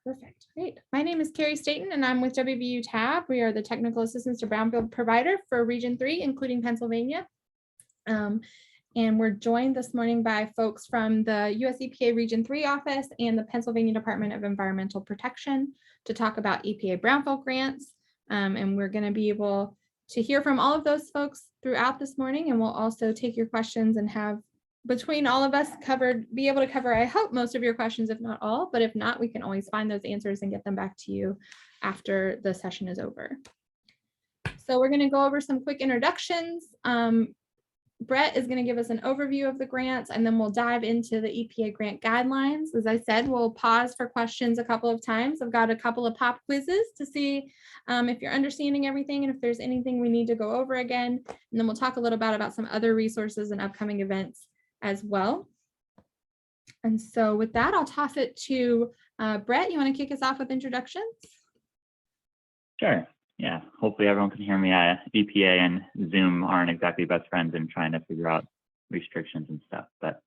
Perfect. Great. My name is Carrie Staten, and I'm with WVU TAB. We are the technical assistance to brownfield provider for Region 3, including Pennsylvania. And we're joined this morning by folks from the US EPA Region 3 office and the Pennsylvania Department of Environmental Protection to talk about EPA Brownfield Grants. And we're going to be able to hear from all of those folks throughout this morning, and we'll also take your questions and have, between all of us, be able to cover, I hope, most of your questions, if not all, but if not, we can always find those answers and get them back to you after the session is over. So we're going to go over some quick introductions. Brett is going to give us an overview of the grants, and then we'll dive into the EPA grant guidelines. As I said, we'll pause for questions a couple of times. I've got a couple of pop quizzes to see if you're understanding everything and if there's anything we need to go over again. And then we'll talk a little bit about some other resources and upcoming events as well. And so with that, I'll toss it to Brett. You want to kick us off with introductions? Sure. Yeah, hopefully everyone can hear me. EPA and Zoom aren't exactly best friends in trying to figure out restrictions and stuff. But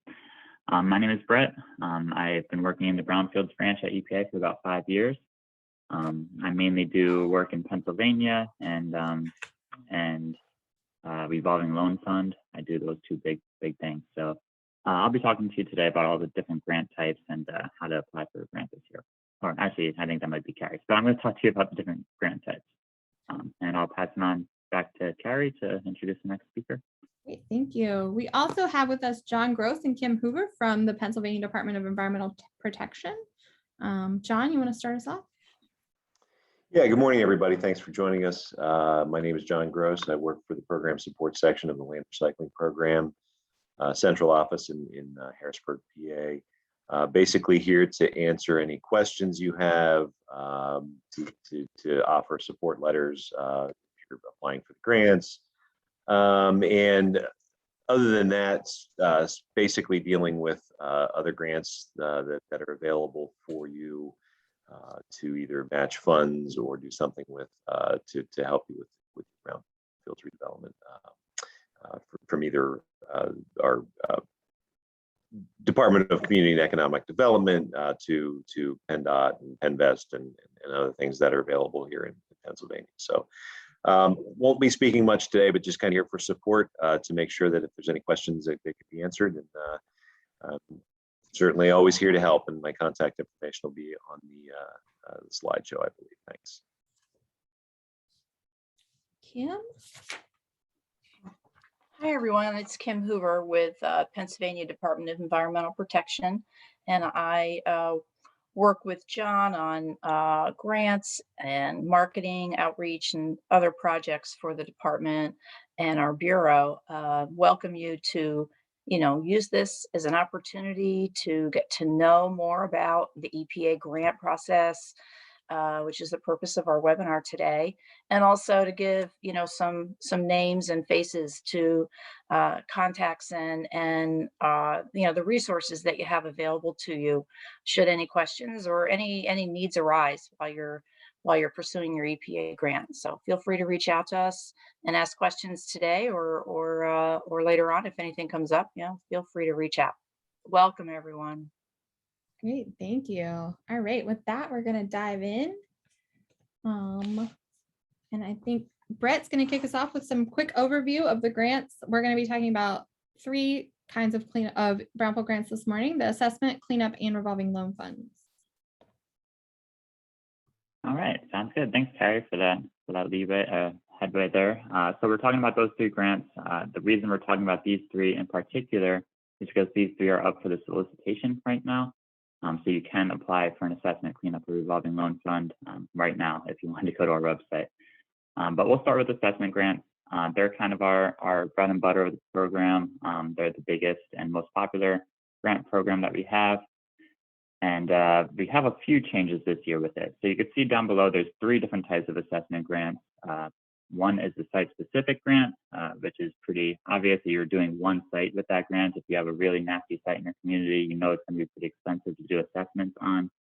my name is Brett. I've been working in the Brownfields branch at EPA for about 5 years. I mainly do work in Pennsylvania and Revolving Loan Fund. I do those two big things. So I'll be talking to you today about all the different grant types and how to apply for a grant this year. Or actually, I think that might be Carrie's, but I'm going to talk to you about the different grant types. And I'll pass it on back to Carrie to introduce the next speaker. Great, thank you. We also have with us John Gross and Kim Hoover from the Pennsylvania Department of Environmental Protection. John, you want to start us off? Yeah, good morning, everybody. Thanks for joining us. My name is John Gross. I work for the program support section of the land recycling program, central office in Harrisburg, PA. Basically here to answer any questions you have, to offer support letters if you're applying for the grants. And other than that, basically dealing with other grants that are available for you to either match funds or do something with to help you with brownfield redevelopment from either our Department of Community and Economic Development to PennDOT and PennVest and other things that are available here in Pennsylvania. So won't be speaking much today, but just kind of here for support to make sure that if there's any questions that they can be answered. And certainly always here to help, and my contact information will be on the slideshow, I believe. Thanks. Kim? Hi, everyone. It's Kim Hoover with Pennsylvania Department of Environmental Protection, and I work with John on grants and marketing, outreach, and other projects for the department and our bureau. Welcome you to, use this as an opportunity to get to know more about the EPA grant process, which is the purpose of our webinar today, and also to give some names and faces to contacts and the resources that you have available to you should any questions or any needs arise while you're pursuing your EPA grant. So feel free to reach out to us and ask questions today or later on if anything comes up. Feel free to reach out. Welcome, everyone. Great, thank you. All right, with that, we're going to dive in. And I think Brett's going to kick us off with some quick overview of the grants. We're going to be talking about 3 kinds of brownfield grants this morning: the assessment, cleanup, and revolving loan funds. All right, sounds good. Thanks, Carrie, for that headway there. So we're talking about those 3 grants. The reason we're talking about these 3 in particular is because these 3 are up for the solicitation right now. So you can apply for an assessment, cleanup, or revolving loan fund right now if you want to go to our website. But we'll start with assessment grants. They're kind of our bread and butter of the program. They're the biggest and most popular grant program that we have. And we have a few changes this year with it. So you can see down below, there's 3 different types of assessment grants. One is the site-specific grant, which is pretty obvious that you're doing one site with that grant. If you have a really nasty site in your community, it's going to be pretty expensive to do assessments on.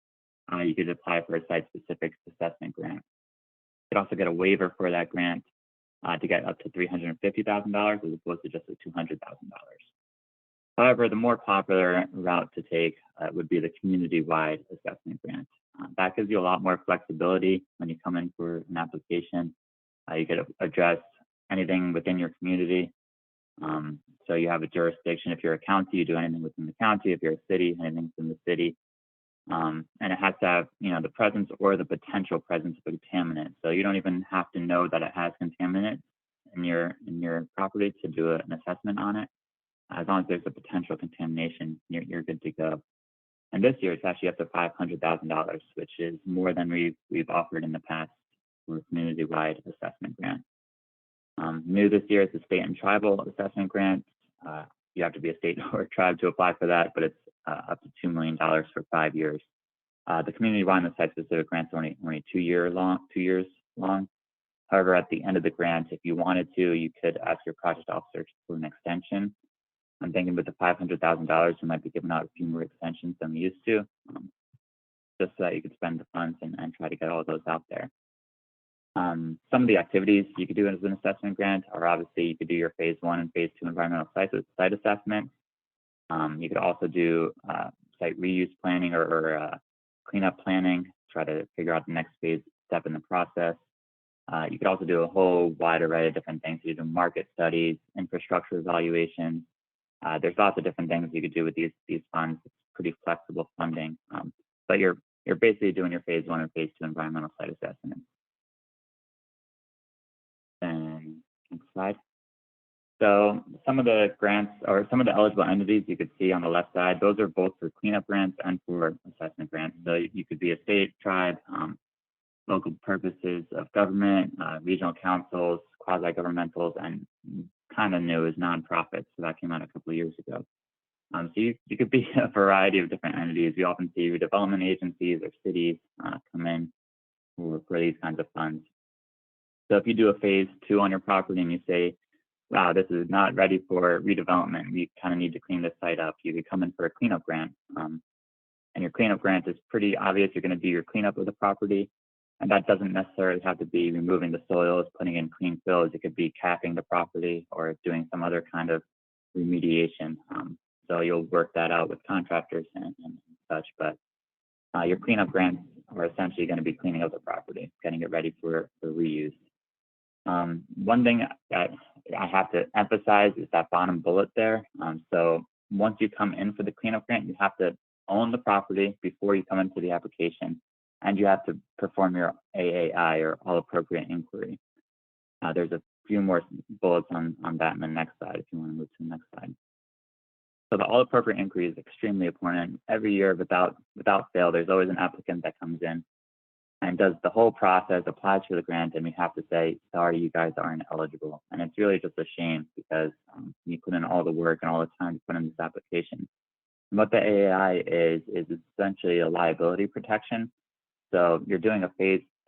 You could apply for a site-specific assessment grant. You could also get a waiver for that grant to get up to $350,000 as opposed to just the $200,000. However, the more popular route to take would be the community-wide assessment grant. That gives you a lot more flexibility when you come in for an application. You could address anything within your community. So you have a jurisdiction. If you're a county, you do anything within the county. If you're a city, anything within the city. And it has to have, the presence or the potential presence of a contaminant. So you don't even have to know that it has contaminants in your property to do an assessment on it. As long as there's a potential contamination, you're good to go. And this year it's actually up to $500,000, which is more than we've offered in the past for a community-wide assessment grant. New this year is the state and tribal assessment grant. You have to be a state or a tribe to apply for that, but it's up to $2 million for 5 years. The community-wide and the site-specific grants are only 2 years long. However, at the end of the grant, if you wanted to, you could ask your project officer for an extension. I'm thinking with the $500,000, you might be giving out a few more extensions than we used to, just so that you could spend the funds and try to get all of those out there. Some of the activities you could do as an assessment grant are obviously you could do your phase 1 and phase 2 environmental site assessment. You could also do site reuse planning or cleanup planning, try to figure out the next phase step in the process. You could also do a whole wide array of different things. You do market studies, infrastructure evaluation. There's lots of different things you could do with these funds. It's pretty flexible funding, but you're basically doing your phase 1 and phase 2 environmental site assessment. And next slide. So some of the grants or some of the eligible entities you could see on the left side, those are both for cleanup grants and for assessment grants. So you could be a state, tribe, local purposes of government, regional councils, quasi-governmentals, and kind of new is nonprofits. So that came out a couple of years ago. So you could be a variety of different entities. You often see redevelopment agencies or cities come in for these kinds of funds. So if you do a phase 2 on your property and you say, wow, this is not ready for redevelopment, we kind of need to clean this site up, you could come in for a cleanup grant. And your cleanup grant is pretty obvious. You're going to do your cleanup of the property. And that doesn't necessarily have to be removing the soils, putting in clean fills. It could be capping the property or doing some other kind of remediation. So you'll work that out with contractors and such. But your cleanup grants are essentially going to be cleaning up the property, getting it ready for reuse. One thing that I have to emphasize is that bottom bullet there. So once you come in for the cleanup grant, you have to own the property before you come into the application, and you have to perform your AAI or all appropriate inquiry. There's a few more bullets on that in the next slide if you want to move to the next slide. So the all appropriate inquiry is extremely important. Every year, without fail, there's always an applicant that comes in and does the whole process, applies for the grant, and we have to say, sorry, you guys aren't eligible. And it's really just a shame because you put in all the work and all the time to put in this application. And what the AAI is essentially a liability protection. So you're doing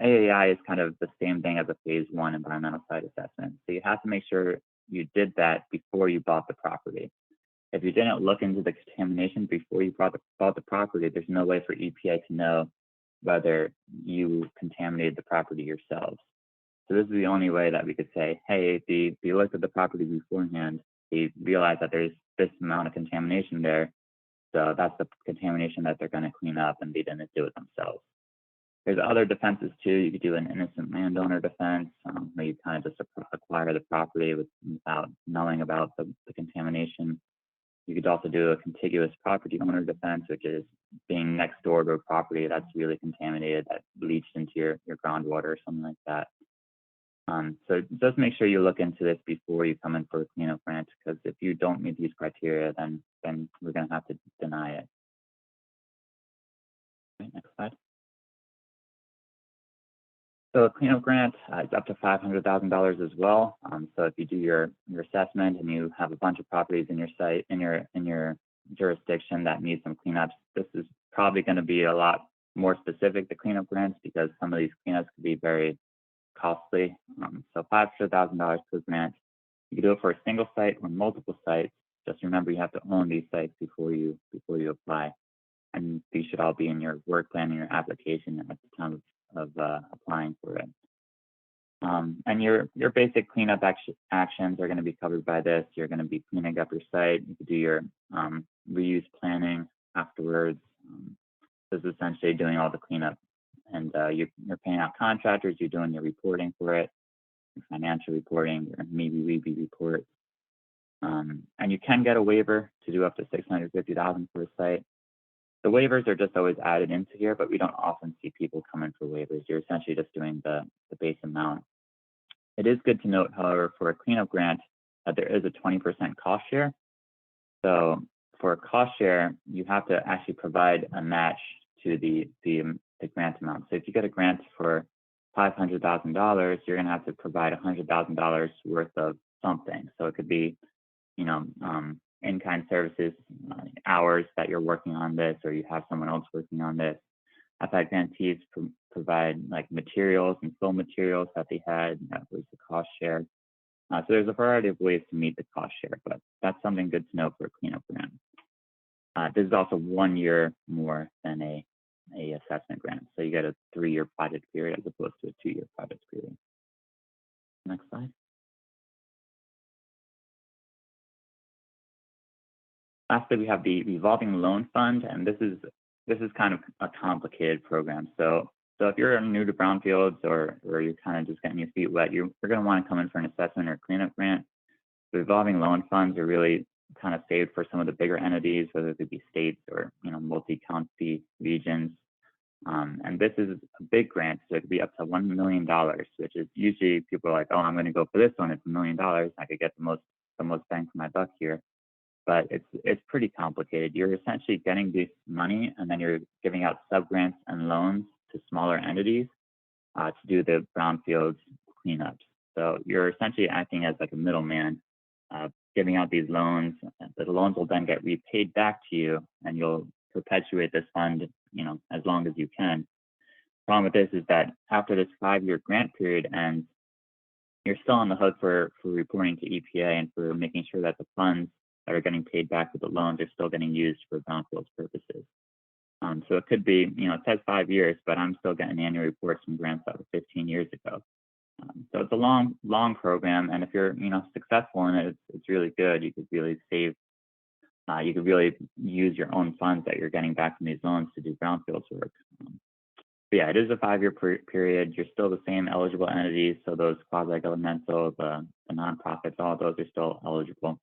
AAI is kind of the same thing as a phase 1 environmental site assessment. So you have to make sure you did that before you bought the property. If you didn't look into the contamination before you bought the property, there's no way for EPA to know whether you contaminated the property yourselves. So this is the only way that we could say, hey, if you looked at the property beforehand, you realize that there's this amount of contamination there. So that's the contamination that they're going to clean up, and they didn't do it themselves. There's other defenses too. You could do an innocent landowner defense, where you kind of just acquire the property without knowing about the contamination. You could also do a contiguous property owner defense, which is being next door to a property that's really contaminated, that leached into your groundwater or something like that. So just make sure you look into this before you come in for a cleanup grant, because if you don't meet these criteria, then we're going to have to deny it. Okay, next slide. So a cleanup grant is up to $500,000 as well. So if you do your assessment and you have a bunch of properties in your site, in your jurisdiction that need some cleanups, this is probably going to be a lot more specific to cleanup grants because some of these cleanups could be very costly. So $500,000 per grant. You can do it for a single site or multiple sites. Just remember you have to own these sites before you apply, and these should all be in your work plan and your application at the time of applying for it. And your basic cleanup actions are going to be covered by this. You're going to be cleaning up your site. You could do your reuse planning afterwards. This is essentially doing all the cleanup and you're paying out contractors, you're doing your reporting for it, your financial reporting, your maybe WVU report. And you can get a waiver to do up to $650,000 for a site. The waivers are just always added into here, but we don't often see people come in for waivers. You're essentially just doing the base amount. It is good to note, however, for a cleanup grant, that there is a 20% cost share. So for a cost share, you have to actually provide a match to the grant amount. So if you get a grant for $500,000, you're going to have to provide $100,000 worth of something. So it could be, you know, in-kind services, hours that you're working on this, or you have someone else working on this. I've had grantees provide like materials and fill materials that they had, that was the cost share. So there's a variety of ways to meet the cost share, but that's something good to know for a cleanup grant. This is also 1 year more than a assessment grant. So you get a 3-year project period as opposed to a 2-year project period. Next slide. Lastly, we have the revolving loan fund, and this is kind of a complicated program. So if you're new to brownfields or you're kind of just getting your feet wet, you're going to want to come in for an assessment or cleanup grant. The revolving loan funds are really kind of saved for some of the bigger entities, whether they be states or, you know, multi-county regions. And this is a big grant, so it could be up to $1 million, which is usually people are like, oh, I'm going to go for this one. It's $1 million. I could get the most bang for my buck here. But it's pretty complicated. You're essentially getting this money, and then you're giving out sub-grants and loans to smaller entities to do the brownfields cleanups. So you're essentially acting as like a middleman, giving out these loans. The loans will then get repaid back to you, and you'll perpetuate this fund, you know, as long as you can. The problem with this is that after this 5-year grant period ends, you're still on the hook for reporting to EPA and for making sure that the funds that are getting paid back with the loans are still getting used for brownfields purposes. So it could be, you know, it says 5 years, but I'm still getting annual reports from grants that were 15 years ago. So it's a long program, and if you're, you know, successful in it, it's really good. You could really save. You could really use your own funds that you're getting back from these loans to do brownfields work. But yeah, it is a 5-year period. You're still the same eligible entities, so those quasi-governmental, the nonprofits, all of those are still eligible.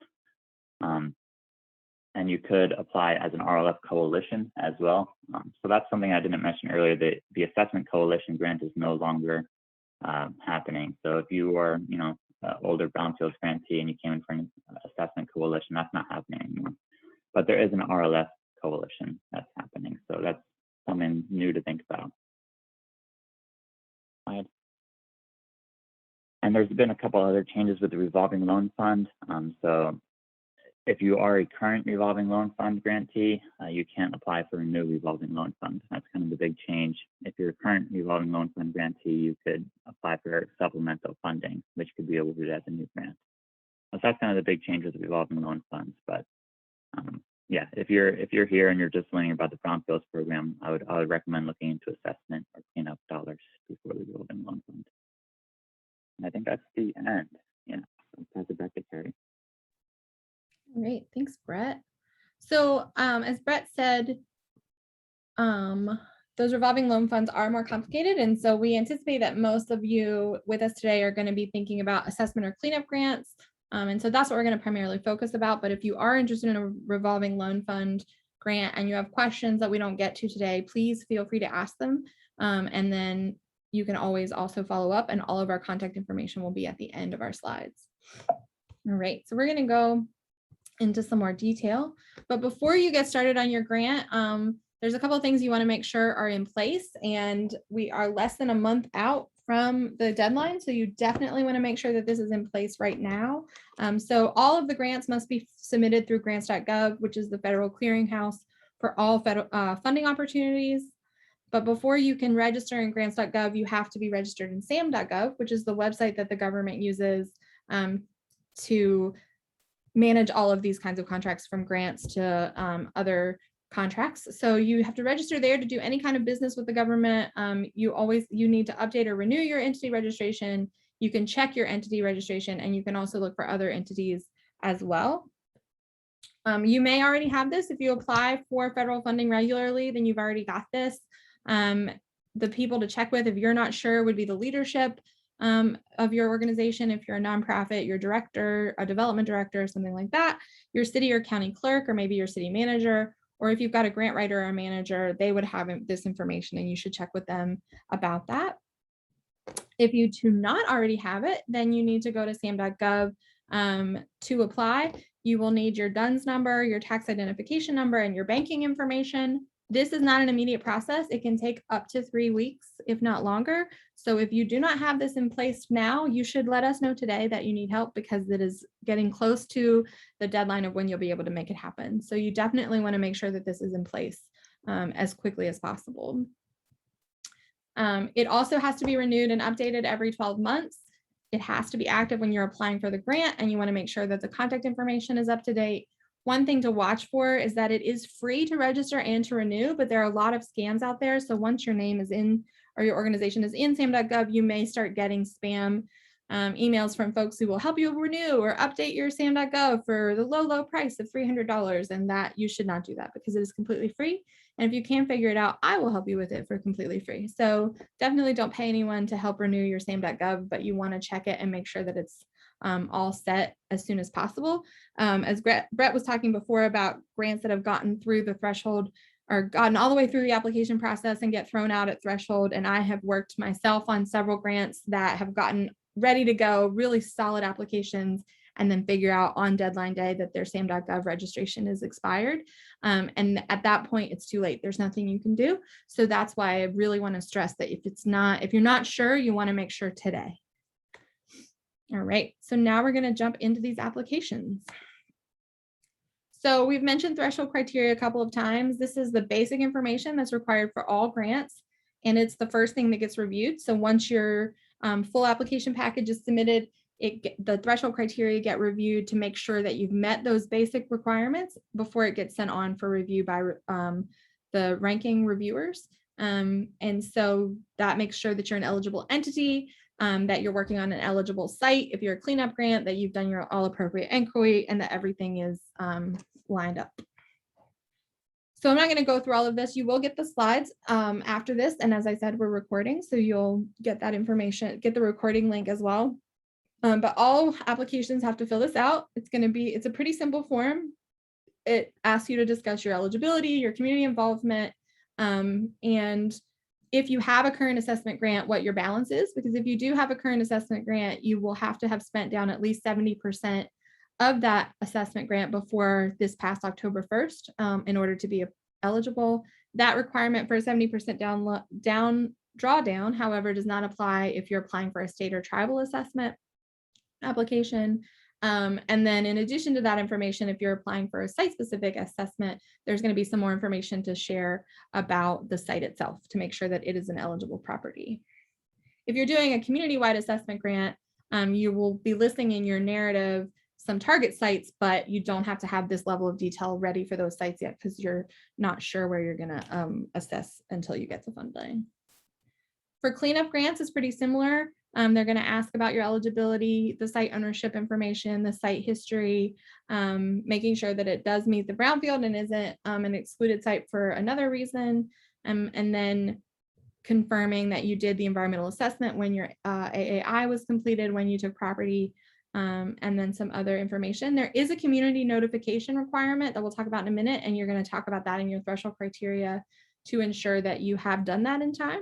And you could apply as an RLF coalition as well. So that's something I didn't mention earlier, that the assessment coalition grant is no longer happening. So if you are, you know, older brownfields grantee and you came in for an assessment coalition, that's not happening anymore. But there is an RLF coalition that's happening. So that's something new to think about. Slide. And there's been a couple other changes with the revolving loan fund. So if you are a current revolving loan fund grantee, you can't apply for a new revolving loan fund. That's kind of the big change. If you're a current revolving loan fund grantee, you could apply for supplemental funding, which could be awarded as a new grant. So that's kind of the big change with the revolving loan funds. But yeah, if you're here and you're just learning about the brownfields program, I would recommend looking into assessment or cleanup dollars before the revolving loan fund. And I think that's the end. Yeah, so pass it back to Carrie. All right, thanks, Brett. So as Brett said, those revolving loan funds are more complicated. And so we anticipate that most of you with us today are going to be thinking about assessment or cleanup grants. And so that's what we're going to primarily focus about. But if you are interested in a revolving loan fund grant and you have questions that we don't get to today, please feel free to ask them. And then you can always also follow up, and all of our contact information will be at the end of our slides. All right, so we're going to go into some more detail. But before you get started on your grant, there's a couple of things you want to make sure are in place, and we are less than a month out from the deadline. So you definitely want to make sure that this is in place right now. So all of the grants must be submitted through grants.gov, which is the federal clearinghouse for all federal funding opportunities. But before you can register in grants.gov, you have to be registered in sam.gov, which is the website that the government uses to manage all of these kinds of contracts, from grants to other contracts. So you have to register there to do any kind of business with the government. You need to update or renew your entity registration. You can check your entity registration, and you can also look for other entities as well. You may already have this. If you apply for federal funding regularly, then you've already got this. the people to check with, if you're not sure, would be the leadership of your organization. If you're a nonprofit, your director, a development director, or something like that, your city or county clerk, or maybe your city manager, or if you've got a grant writer or a manager, they would have this information and you should check with them about that. If you do not already have it, then you need to go to sam.gov to apply. You will need your DUNS number, your tax identification number, and your banking information. This is not an immediate process. It can take up to 3 weeks, if not longer. So if you do not have this in place now, you should let us know today that you need help, because it is getting close to the deadline of when you'll be able to make it happen. So you definitely want to make sure that this is in place as quickly as possible. It also has to be renewed and updated every 12 months. It has to be active when you're applying for the grant, and you want to make sure that the contact information is up to date. One thing to watch for is that it is free to register and to renew, but there are a lot of scams out there. So once your name is in, or your organization is in sam.gov, you may start getting spam emails from folks who will help you renew or update your sam.gov for the low price of $300. And that you should not do that, because it is completely free. And if you can't figure it out, I will help you with it for completely free. So definitely don't pay anyone to help renew your sam.gov, but you want to check it and make sure that it's all set as soon as possible. As Brett was talking before about grants that have gotten through the threshold or gotten all the way through the application process and get thrown out at threshold. And I have worked myself on several grants that have gotten ready to go, really solid applications, and then figure out on deadline day that their sam.gov registration is expired. And at that point, it's too late. There's nothing you can do. So that's why I really want to stress that if you're not sure, you want to make sure today. All right, so now we're going to jump into these applications. So we've mentioned threshold criteria a couple of times. This is the basic information that's required for all grants, and it's the first thing that gets reviewed. So once your full application package is submitted, the threshold criteria get reviewed to make sure that you've met those basic requirements before it gets sent on for review by the ranking reviewers. And so that makes sure that you're an eligible entity, that you're working on an eligible site. If you're a cleanup grant, that you've done your all appropriate inquiry, and that everything is lined up. So I'm not going to go through all of this. You will get the slides after this. And as I said, we're recording, so you'll get that information, get the recording link as well. But all applications have to fill this out. It's a pretty simple form. It asks you to discuss your eligibility, your community involvement, and if you have a current assessment grant, what your balance is, because if you do have a current assessment grant, you will have to have spent down at least 70% of that assessment grant before this past October 1st in order to be eligible. That requirement for a 70% drawdown, however, does not apply if you're applying for a state or tribal assessment application. And then in addition to that information, if you're applying for a site-specific assessment, there's going to be some more information to share about the site itself to make sure that it is an eligible property. If you're doing a community-wide assessment grant, you will be listing in your narrative some target sites, but you don't have to have this level of detail ready for those sites yet, because you're not sure where you're going to assess until you get to funding. For cleanup grants, it's pretty similar. They're going to ask about your eligibility, the site ownership information, the site history, making sure that it does meet the brownfield and isn't an excluded site for another reason, and then confirming that you did the environmental assessment when your AAI was completed, when you took property, and then some other information. There is a community notification requirement that we'll talk about in a minute, and you're going to talk about that in your threshold criteria to ensure that you have done that in time.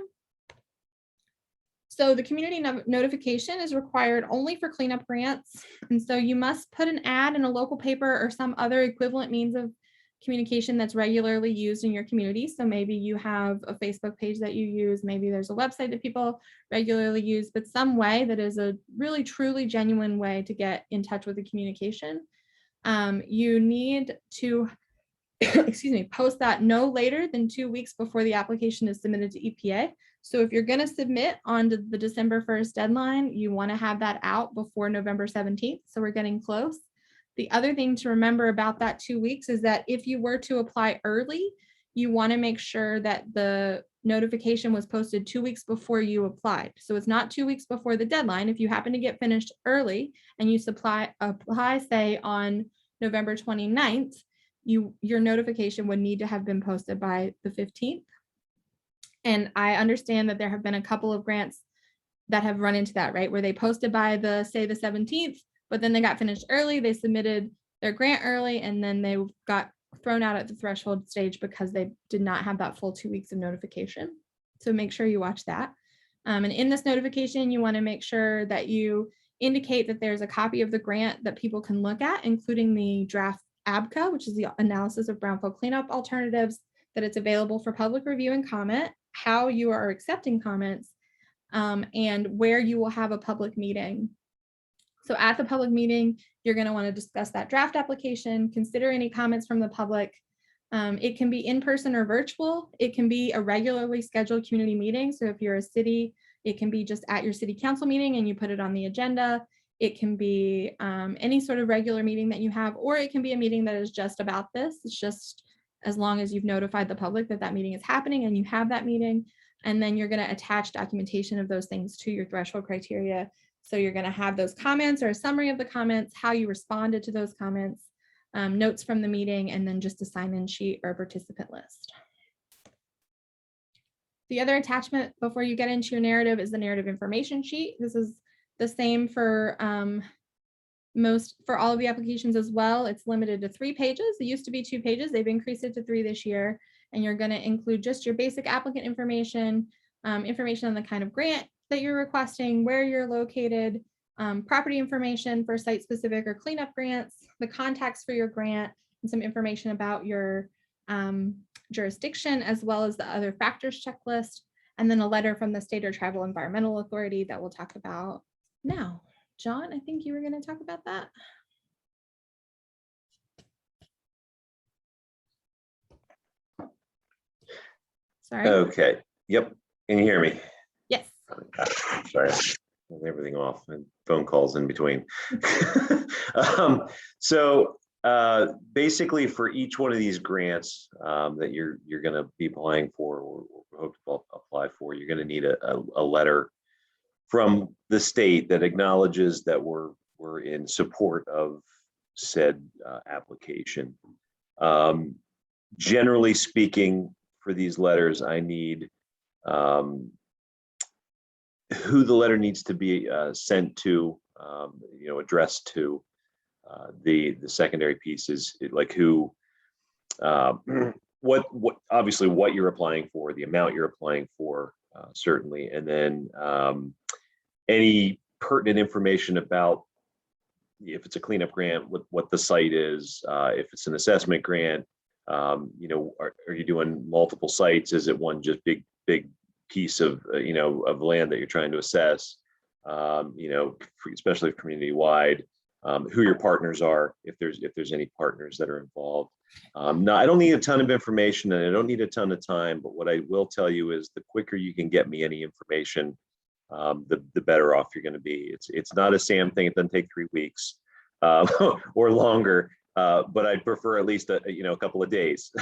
So the community notification is required only for cleanup grants. And so you must put an ad in a local paper or some other equivalent means of communication that's regularly used in your community. So maybe you have a Facebook page that you use, maybe there's a website that people regularly use, but some way that is a really truly genuine way to get in touch with the communication. You need to post that no later than 2 weeks before the application is submitted to EPA. So if you're going to submit on the December 1st deadline, you want to have that out before November 17th. So we're getting close. The other thing to remember about that 2 weeks is that if you were to apply early, you want to make sure that the notification was posted 2 weeks before you applied. So it's not 2 weeks before the deadline. If you happen to get finished early and you apply say on November 29th, your notification would need to have been posted by the 15th. And I understand that there have been a couple of grants that have run into that, right? Where they posted by the 17th, but then they got finished early. They submitted their grant early, and then they got thrown out at the threshold stage because they did not have that full 2 weeks of notification. So make sure you watch that. And in this notification, you want to make sure that you indicate that there's a copy of the grant that people can look at, including the draft ABCA, which is the analysis of brownfield cleanup alternatives, that it's available for public review and comment, how you are accepting comments, and where you will have a public meeting. So at the public meeting, you're going to want to discuss that draft application, consider any comments from the public. It can be in person or virtual. It can be a regularly scheduled community meeting. So if you're a city, it can be just at your city council meeting and you put it on the agenda. It can be any sort of regular meeting that you have, or it can be a meeting that is just about this. It's just as long as you've notified the public that that meeting is happening and you have that meeting. And then you're going to attach documentation of those things to your threshold criteria. So you're going to have those comments or a summary of the comments, how you responded to those comments, notes from the meeting, and then just a sign-in sheet or a participant list. The other attachment before you get into your narrative is the narrative information sheet. This is the same for all of the applications as well. It's limited to 3 pages. It used to be 2 pages. They've increased it to 3 this year. And you're going to include just your basic applicant information, information on the kind of grant that you're requesting, where you're located, property information for site-specific or cleanup grants, the contacts for your grant, and some information about your jurisdiction, as well as the other factors checklist, and then a letter from the state or tribal environmental authority that we'll talk about now. John, I think you were going to talk about that. Sorry. Okay. Yep. Can you hear me? Yes. Sorry. Everything off and phone calls in between. Basically for each one of these grants that you're going to be applying for or hope to apply for, you're going to need a letter from the state that acknowledges that we're in support of said application. Generally speaking, for these letters, I need who the letter needs to be sent to, addressed to. The secondary piece is like who, what obviously what you're applying for, the amount you're applying for, certainly, and then any pertinent information about if it's a cleanup grant, what the site is, if it's an assessment grant, are you doing multiple sites? Is it one just big piece of of land that you're trying to assess? Especially community wide, who your partners are, if there's any partners that are involved. Now, I don't need a ton of information and I don't need a ton of time, but what I will tell you is the quicker you can get me any information, the better off you're going to be. It's not a SAM thing. It doesn't take 3 weeks or longer, but I'd prefer at least a couple of days.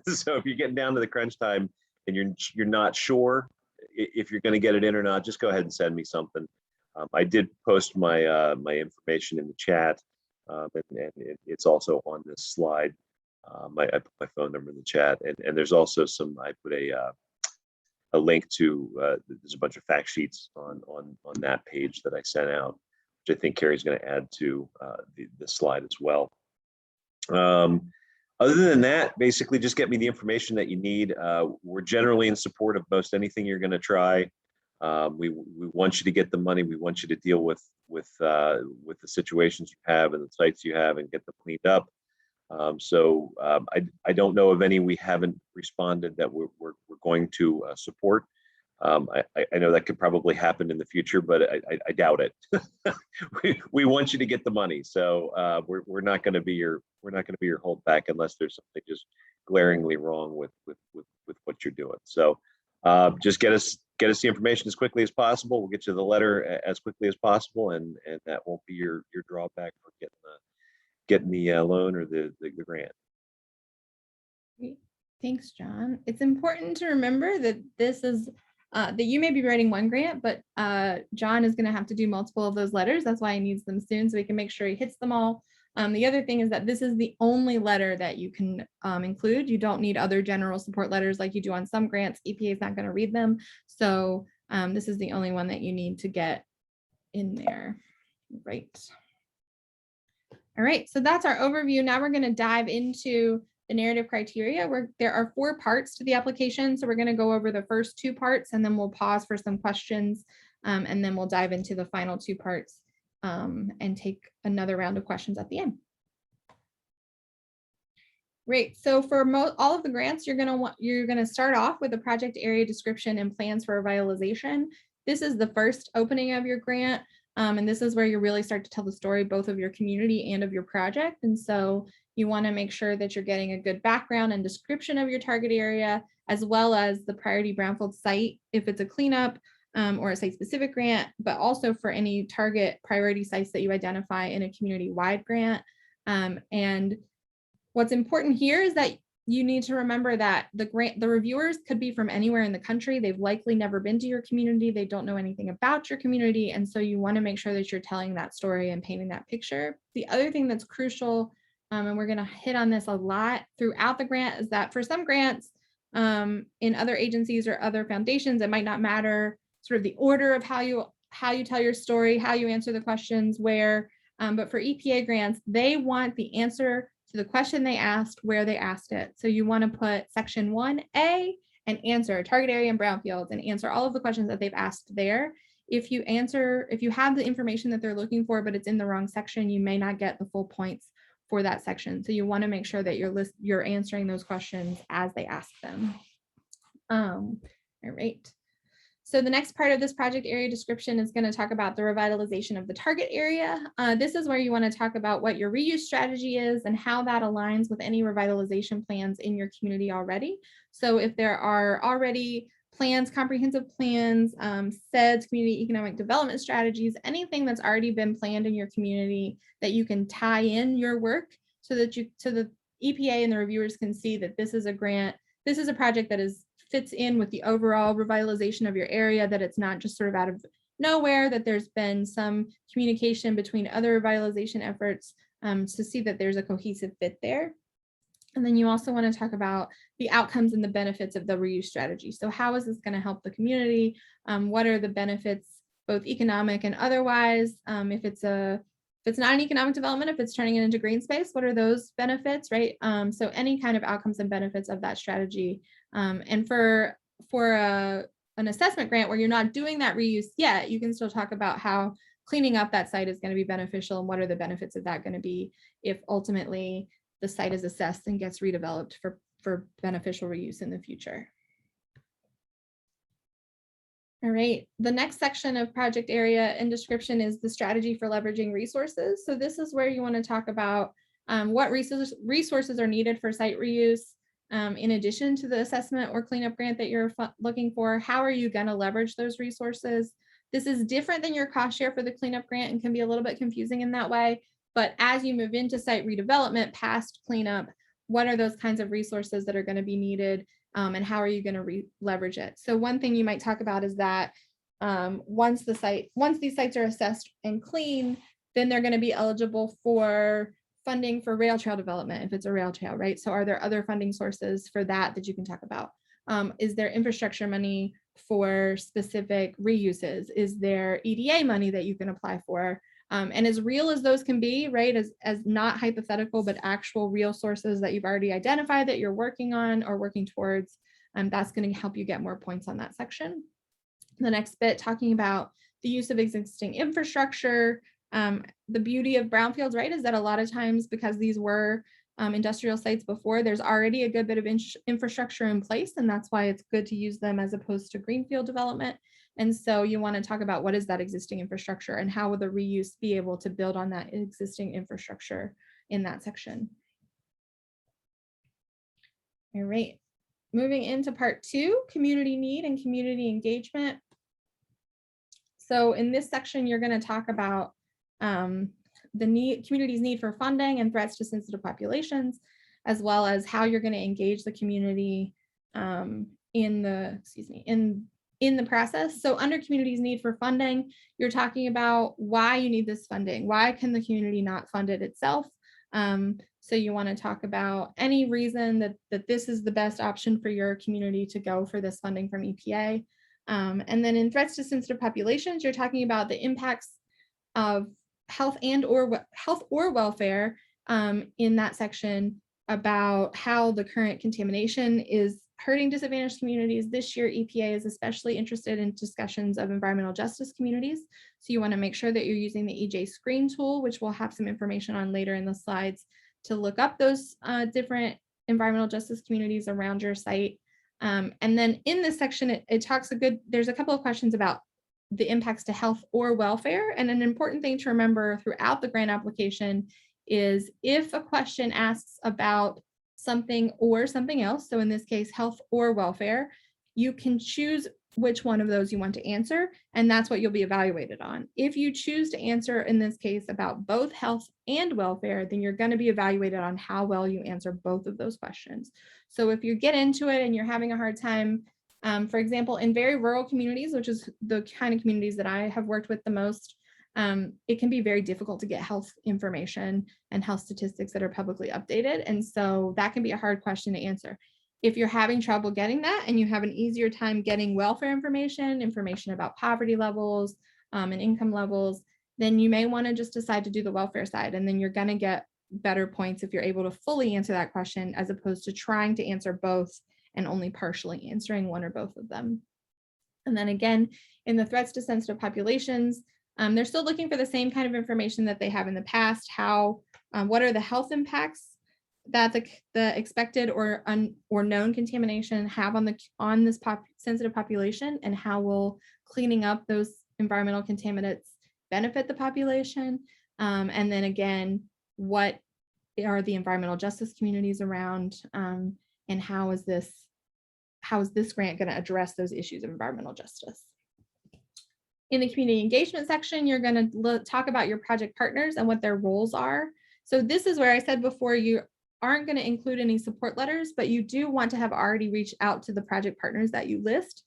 So if you're getting down to the crunch time and you're not sure if you're going to get it in or not, just go ahead and send me something. I did post my my information in the chat, and it's also on this slide. I put my phone number in the chat, and there's also I put a link to there's a bunch of fact sheets on that page that I sent out, which I think Carrie's going to add to the slide as well. Other than that, basically just get me the information that you need. We're generally in support of most anything you're going to try. We want you to get the money. We want you to deal with the situations you have and the sites you have and get them cleaned up. I don't know of any we haven't responded that we're going to support. I know that could probably happen in the future, but I doubt it. we want you to get the money, so we're not going to be your holdback unless there's something just glaringly wrong with what you're doing. So just get us the information as quickly as possible. We'll get you the letter as quickly as possible, and that won't be your drawback for getting the loan or the grant. Thanks, John. It's important to remember that this is that you may be writing one grant, but John is going to have to do multiple of those letters. That's why he needs them soon, so he can make sure he hits them all. The other thing is that this is the only letter that you can include. You don't need other general support letters like you do on some grants. EPA is not going to read them. So this is the only one that you need to get in there. Right. All right, so that's our overview. Now we're going to dive into the narrative criteria, where there are 4 parts to the application. So we're going to go over the first 2 parts, and then we'll pause for some questions, and then we'll dive into the final 2 parts and take another round of questions at the end. Great. So for all of the grants, you're going to start off with a project area description and plans for revitalization. This is the first opening of your grant. And this is where you really start to tell the story, both of your community and of your project. And so you want to make sure that you're getting a good background and description of your target area, as well as the priority brownfield site, if it's a cleanup or a site-specific grant, but also for any target priority sites that you identify in a community-wide grant. And what's important here is that you need to remember that the reviewers could be from anywhere in the country. They've likely never been to your community. They don't know anything about your community. And so you want to make sure that you're telling that story and painting that picture. The other thing that's crucial, and we're going to hit on this a lot throughout the grant, is that for some grants in other agencies or other foundations, it might not matter sort of the order of how you tell your story, how you answer the questions, where, but for EPA grants, they want the answer to the question they asked, where they asked it. So you want to put section 1A and answer target area and brownfields and answer all of the questions that they've asked there. If you have the information that they're looking for, but it's in the wrong section, you may not get the full points for that section. So you want to make sure that you're answering those questions as they ask them. All right. So the next part of this project area description is going to talk about the revitalization of the target area. This is where you want to talk about what your reuse strategy is and how that aligns with any revitalization plans in your community already. So if there are already plans, comprehensive plans, SEDS, community economic development strategies, anything that's already been planned in your community that you can tie in your work so that the EPA and the reviewers can see that this is a grant, this is a project that fits in with the overall revitalization of your area, that it's not just sort of out of nowhere, that there's been some communication between other revitalization efforts to see that there's a cohesive fit there. And then you also want to talk about the outcomes and the benefits of the reuse strategy. So how is this going to help the community? What are the benefits, both economic and otherwise? If it's not an economic development, if it's turning it into green space, what are those benefits, right? So any kind of outcomes and benefits of that strategy. And for an assessment grant where you're not doing that reuse yet, you can still talk about how cleaning up that site is going to be beneficial and what are the benefits of that going to be if ultimately the site is assessed and gets redeveloped for beneficial reuse in the future. All right, the next section of project area and description is the strategy for leveraging resources. So this is where you want to talk about what resources are needed for site reuse. In addition to the assessment or cleanup grant that you're looking for, how are you going to leverage those resources? This is different than your cost share for the cleanup grant and can be a little bit confusing in that way. But as you move into site redevelopment past cleanup, what are those kinds of resources that are going to be needed and how are you going to leverage it? So one thing you might talk about is that once these sites are assessed and clean, then they're going to be eligible for funding for rail trail development if it's a rail trail, right? So are there other funding sources for that you can talk about? Is there infrastructure money for specific reuses? Is there EDA money that you can apply for? And as real as those can be, right, as not hypothetical, but actual real sources that you've already identified that you're working on or working towards, that's going to help you get more points on that section. The next bit, talking about the use of existing infrastructure. The beauty of brownfields, right, is that a lot of times, because these were industrial sites before, there's already a good bit of infrastructure in place, and that's why it's good to use them as opposed to greenfield development. And so you want to talk about what is that existing infrastructure and how will the reuse be able to build on that existing infrastructure in that section. All right, moving into part 2, community need and community engagement. So in this section, you're going to talk about the community's need for funding and threats to sensitive populations, as well as how you're going to engage the community in the process. So under community's need for funding, you're talking about why you need this funding. Why can the community not fund it itself? So you want to talk about any reason that this is the best option for your community to go for this funding from EPA. And then in threats to sensitive populations, you're talking about the impacts of health or welfare in that section, about how the current contamination is hurting disadvantaged communities. This year, EPA is especially interested in discussions of environmental justice communities. So you want to make sure that you're using the EJ Screen tool, which we'll have some information on later in the slides, to look up those different environmental justice communities around your site. And then in this section, it talks there's a couple of questions about the impacts to health or welfare. And an important thing to remember throughout the grant application is if a question asks about something or something else, so in this case, health or welfare, you can choose which one of those you want to answer, and that's what you'll be evaluated on. If you choose to answer, in this case, about both health and welfare, then you're going to be evaluated on how well you answer both of those questions. So if you get into it and you're having a hard time, for example, in very rural communities, which is the kind of communities that I have worked with the most, it can be very difficult to get health information and health statistics that are publicly updated. And so that can be a hard question to answer. If you're having trouble getting that and you have an easier time getting welfare information about poverty levels and income levels, then you may want to just decide to do the welfare side. And then you're going to get better points if you're able to fully answer that question, as opposed to trying to answer both and only partially answering one or both of them. And then again, in the threats to sensitive populations, they're still looking for the same kind of information that they have in the past. What are the health impacts that the expected or known contamination have on this sensitive population, and how will cleaning up those environmental contaminants benefit the population? And then again, what are the environmental justice communities around, and how is this grant going to address those issues of environmental justice? In the community engagement section, you're going to talk about your project partners and what their roles are. So this is where I said before, you aren't going to include any support letters, but you do want to have already reached out to the project partners that you list,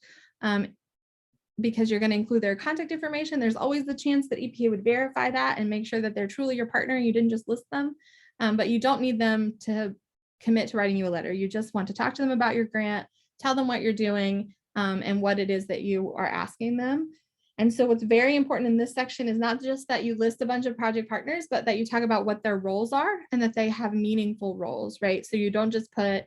because you're going to include their contact information. There's always the chance that EPA would verify that and make sure that they're truly your partner. You didn't just list them, but you don't need them to commit to writing you a letter. You just want to talk to them about your grant, tell them what you're doing, and what it is that you are asking them. And so what's very important in this section is not just that you list a bunch of project partners, but that you talk about what their roles are and that they have meaningful roles, right? So you don't just put,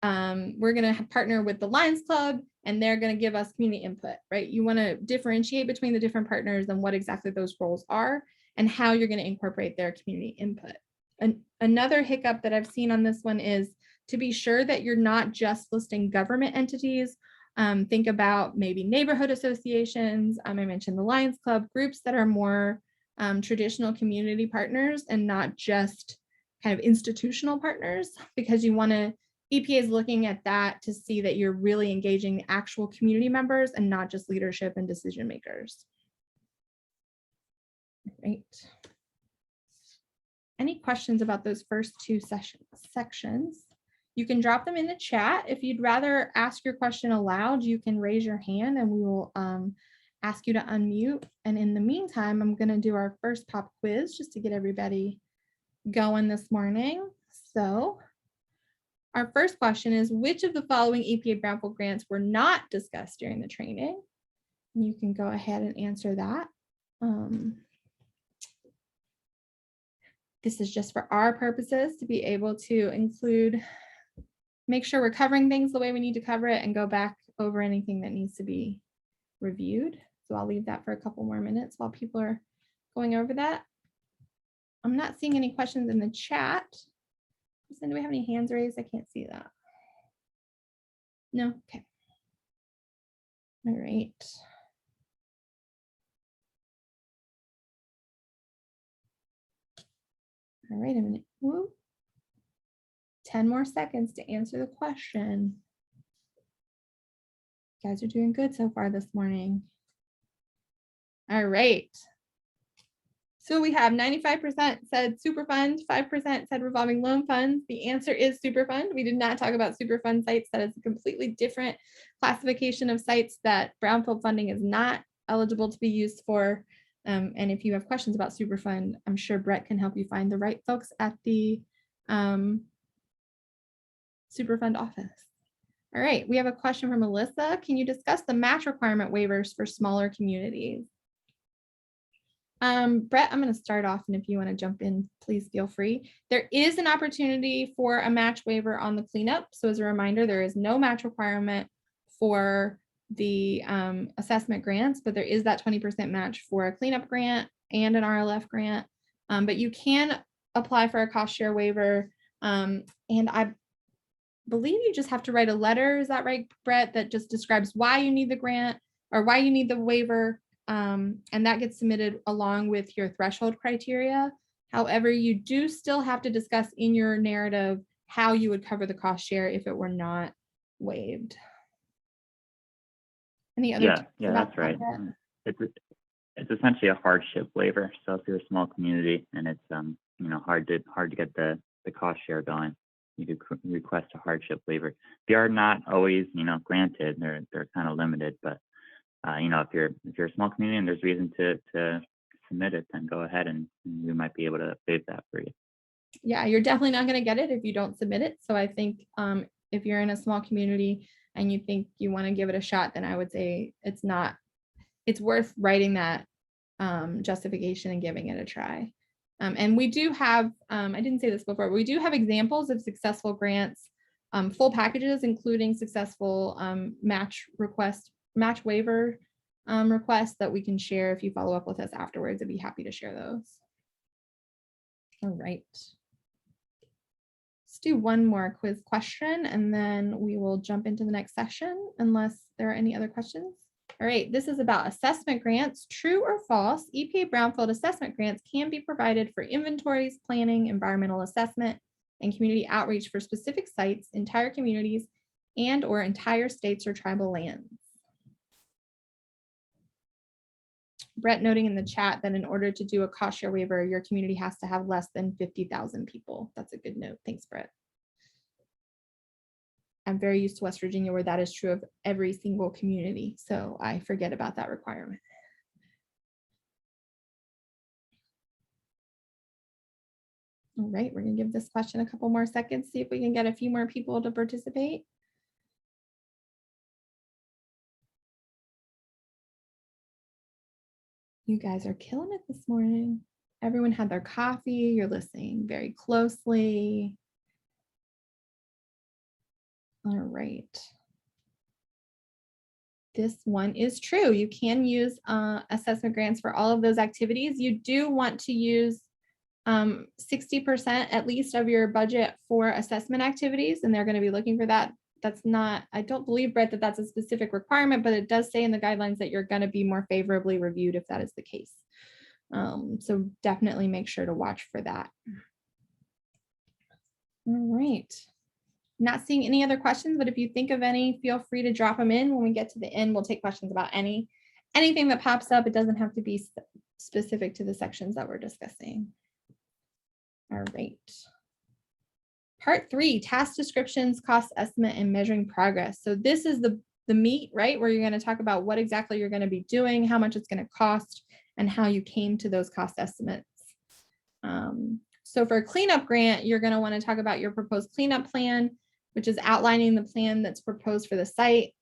we're going to partner with the Lions Club and they're going to give us community input, right? You want to differentiate between the different partners and what exactly those roles are and how you're going to incorporate their community input. And another hiccup that I've seen on this one is to be sure that you're not just listing government entities. Think about maybe neighborhood associations. I mentioned the Lions Club, groups that are more traditional community partners and not just kind of institutional partners, because you want to, EPA is looking at that to see that you're really engaging the actual community members and not just leadership and decision makers. Great. Any questions about those first two sections? You can drop them in the chat. If you'd rather ask your question aloud, you can raise your hand and we will ask you to unmute. And in the meantime, I'm going to do our first pop quiz just to get everybody going this morning. So our first question is, which of the following EPA Brownfield grants were not discussed during the training? And you can go ahead and answer that. This is just for our purposes to be able to include, make sure we're covering things the way we need to cover it and go back over anything that needs to be reviewed. So I'll leave that for a couple more minutes while people are going over that. I'm not seeing any questions in the chat. Do we have any hands raised? I can't see that. No, okay. All right. All right, a minute. Woo. 10 more seconds to answer the question. You guys are doing good so far this morning. All right. So we have 95% said Superfund, 5% said revolving loan funds. The answer is Superfund. We did not talk about Superfund sites. That is a completely different classification of sites that brownfield funding is not eligible to be used for. And if you have questions about Superfund, I'm sure Brett can help you find the right folks at the Superfund office. All right, we have a question from Melissa. Can you discuss the match requirement waivers for smaller communities? Brett, I'm going to start off, and if you want to jump in, please feel free. There is an opportunity for a match waiver on the cleanup. So as a reminder, there is no match requirement for the assessment grants, but there is that 20% match for a cleanup grant and an RLF grant. But you can apply for a cost share waiver. And I believe you just have to write a letter. Is that right, Brett? That just describes why you need the grant or why you need the waiver. And that gets submitted along with your threshold criteria. However, you do still have to discuss in your narrative how you would cover the cost share if it were not waived. Any other? Yeah, that's right. It's essentially a hardship waiver. So if you're a small community and it's hard to get the cost share going, you could request a hardship waiver. They are not always granted. They're kind of limited, but if you're a small community and there's reason to submit it, then go ahead and we might be able to waive that for you. Yeah, you're definitely not going to get it if you don't submit it. So I think if you're in a small community and you think you want to give it a shot, then I would say it's worth writing that justification and giving it a try. And we do have, I didn't say this before, but we do have examples of successful grants, full packages, including successful match waiver requests that we can share. If you follow up with us afterwards, I'd be happy to share those. All right. Let's do one more quiz question and then we will jump into the next session unless there are any other questions. All right, this is about assessment grants. True or false, EPA Brownfield assessment grants can be provided for inventories, planning, environmental assessment, and community outreach for specific sites, entire communities, and or entire states or tribal lands. Brett noting in the chat that in order to do a cost share waiver, your community has to have less than 50,000 people. That's a good note. Thanks, Brett. I'm very used to West Virginia where that is true of every single community. So I forget about that requirement. All right, we're gonna give this question a couple more seconds, see if we can get a few more people to participate. You guys are killing it this morning. Everyone had their coffee. You're listening very closely. All right. This one is true. You can use assessment grants for all of those activities. You do want to use 60% at least of your budget for assessment activities, and they're going to be looking for that. That's not, I don't believe, Brett, that that's a specific requirement, but it does say in the guidelines that you're going to be more favorably reviewed if that is the case. So definitely make sure to watch for that. All right. Not seeing any other questions, but if you think of any, feel free to drop them in. When we get to the end, we'll take questions about anything that pops up. It doesn't have to be specific to the sections that we're discussing. All right. Part 3, task descriptions, cost estimate, and measuring progress. So this is the meat, right? Where you're going to talk about what exactly you're going to be doing, how much it's going to cost, and how you came to those cost estimates. So for a cleanup grant, you're going to want to talk about your proposed cleanup plan, which is outlining the plan that's proposed for the site.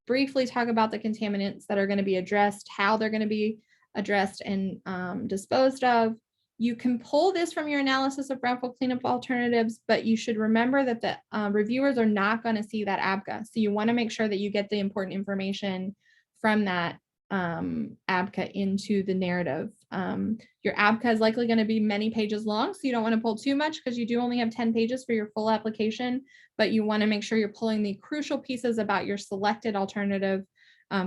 Briefly talk about the contaminants that are going to be addressed, how they're going to be addressed and disposed of. You can pull this from your analysis of brownfield cleanup alternatives, but you should remember that the reviewers are not going to see that ABCA. So you want to make sure that you get the important information from that ABCA into the narrative. Your ABCA is likely going to be many pages long, so you don't want to pull too much because you do only have 10 pages for your full application, but you want to make sure you're pulling the crucial pieces about your selected alternative,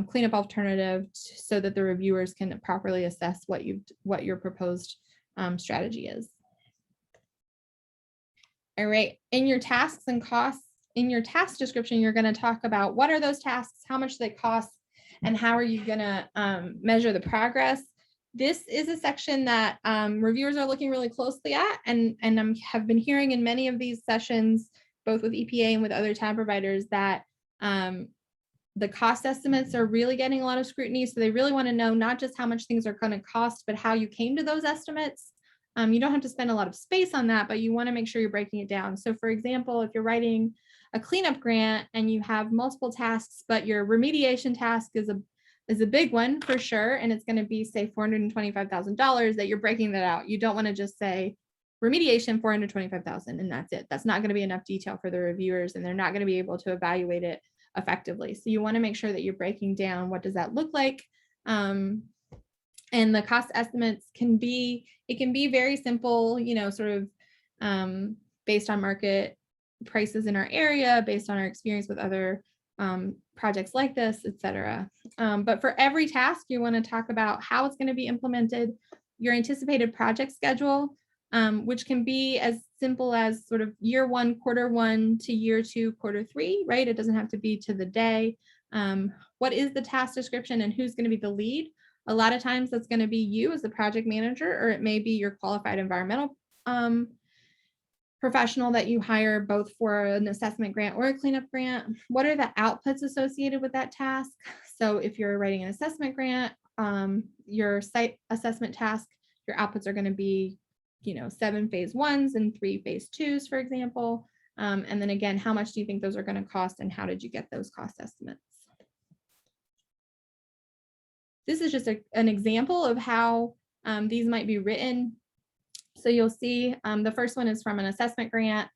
cleanup alternative, so that the reviewers can properly assess what your proposed strategy is. All right, in your tasks and costs, in your task description, you're going to talk about what are those tasks, how much they cost, and how are you going to measure the progress. This is a section that reviewers are looking really closely at, and have been hearing in many of these sessions, both with EPA and with other TAB providers, that the cost estimates are really getting a lot of scrutiny. So they really want to know not just how much things are going to cost, but how you came to those estimates. You don't have to spend a lot of space on that, but you want to make sure you're breaking it down. So for example, if you're writing a cleanup grant and you have multiple tasks, but your remediation task is a big one for sure, and it's going to be, say, $425,000, that you're breaking that out. You don't want to just say remediation $425,000 and that's it. That's not going to be enough detail for the reviewers, and they're not going to be able to evaluate it effectively. So you want to make sure that you're breaking down what does that look like. And the cost estimates can be very simple, sort of based on market prices in our area, based on our experience with other projects like this, et cetera. But for every task, you want to talk about how it's going to be implemented, your anticipated project schedule, which can be as simple as sort of year 1, quarter 1 to year 2, quarter 3, right? It doesn't have to be to the day. What is the task description and who's going to be the lead? A lot of times that's going to be you as the project manager, or it may be your qualified environmental professional that you hire both for an assessment grant or a cleanup grant. What are the outputs associated with that task? So if you're writing an assessment grant, your site assessment task, your outputs are going to be 7 phase 1s and 3 phase 2s, for example. And then again, how much do you think those are going to cost, and how did you get those cost estimates? This is just an example of how these might be written. So you'll see the first one is from an assessment grant,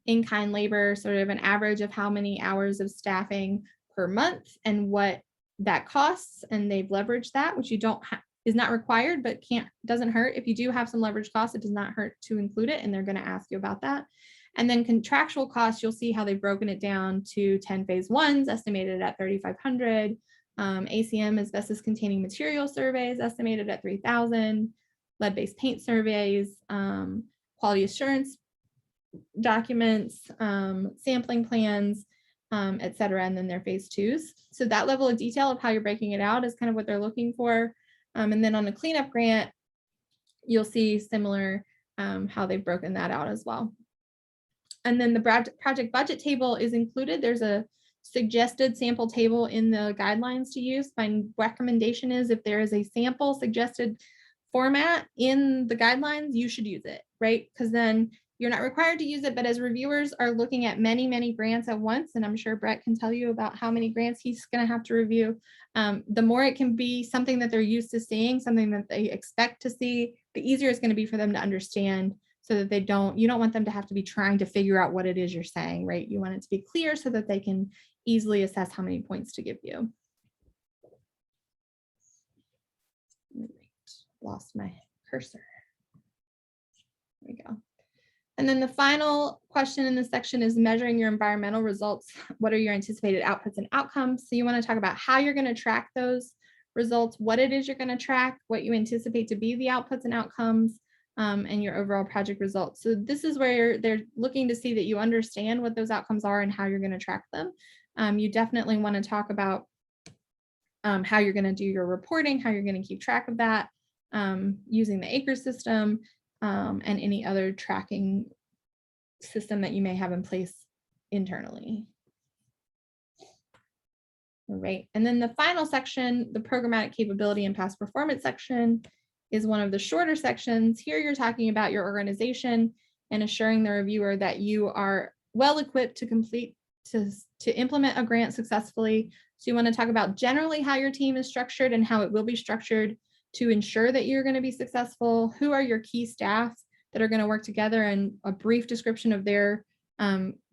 in-kind labor, sort of an average of how many hours of staffing per month and what that costs. And they've leveraged that, which is not required, but doesn't hurt. If you do have some leverage costs, it does not hurt to include it, and they're going to ask you about that. And then contractual costs, you'll see how they've broken it down to 10 phase 1s estimated at $3,500. ACM asbestos containing material surveys estimated at $3,000. Lead-based paint surveys, quality assurance documents, sampling plans, et cetera, and then their phase 2s. So that level of detail of how you're breaking it out is kind of what they're looking for. And then on a cleanup grant, you'll see similar how they've broken that out as well. And then the project budget table is included. There's a suggested sample table in the guidelines to use. My recommendation is if there is a sample suggested format in the guidelines, you should use it, right? Because then you're not required to use it, but as reviewers are looking at many, many grants at once, and I'm sure Brett can tell you about how many grants he's going to have to review, the more it can be something that they're used to seeing, something that they expect to see, the easier it's going to be for them to understand, so that you don't want them to have to be trying to figure out what it is you're saying, right? You want it to be clear so that they can easily assess how many points to give you. Lost my cursor. There we go. And then the final question in this section is measuring your environmental results. What are your anticipated outputs and outcomes? So you want to talk about how you're going to track those results, what it is you're going to track, what you anticipate to be the outputs and outcomes, and your overall project results. So this is where they're looking to see that you understand what those outcomes are and how you're going to track them. You definitely want to talk about how you're going to do your reporting, how you're going to keep track of that, using the acre system, and any other tracking system that you may have in place internally. All right, and then the final section, the programmatic capability and past performance section, is one of the shorter sections. Here you're talking about your organization and assuring the reviewer that you are well equipped to implement a grant successfully. So you want to talk about generally how your team is structured and how it will be structured to ensure that you're going to be successful. Who are your key staff that are going to work together, and a brief description of their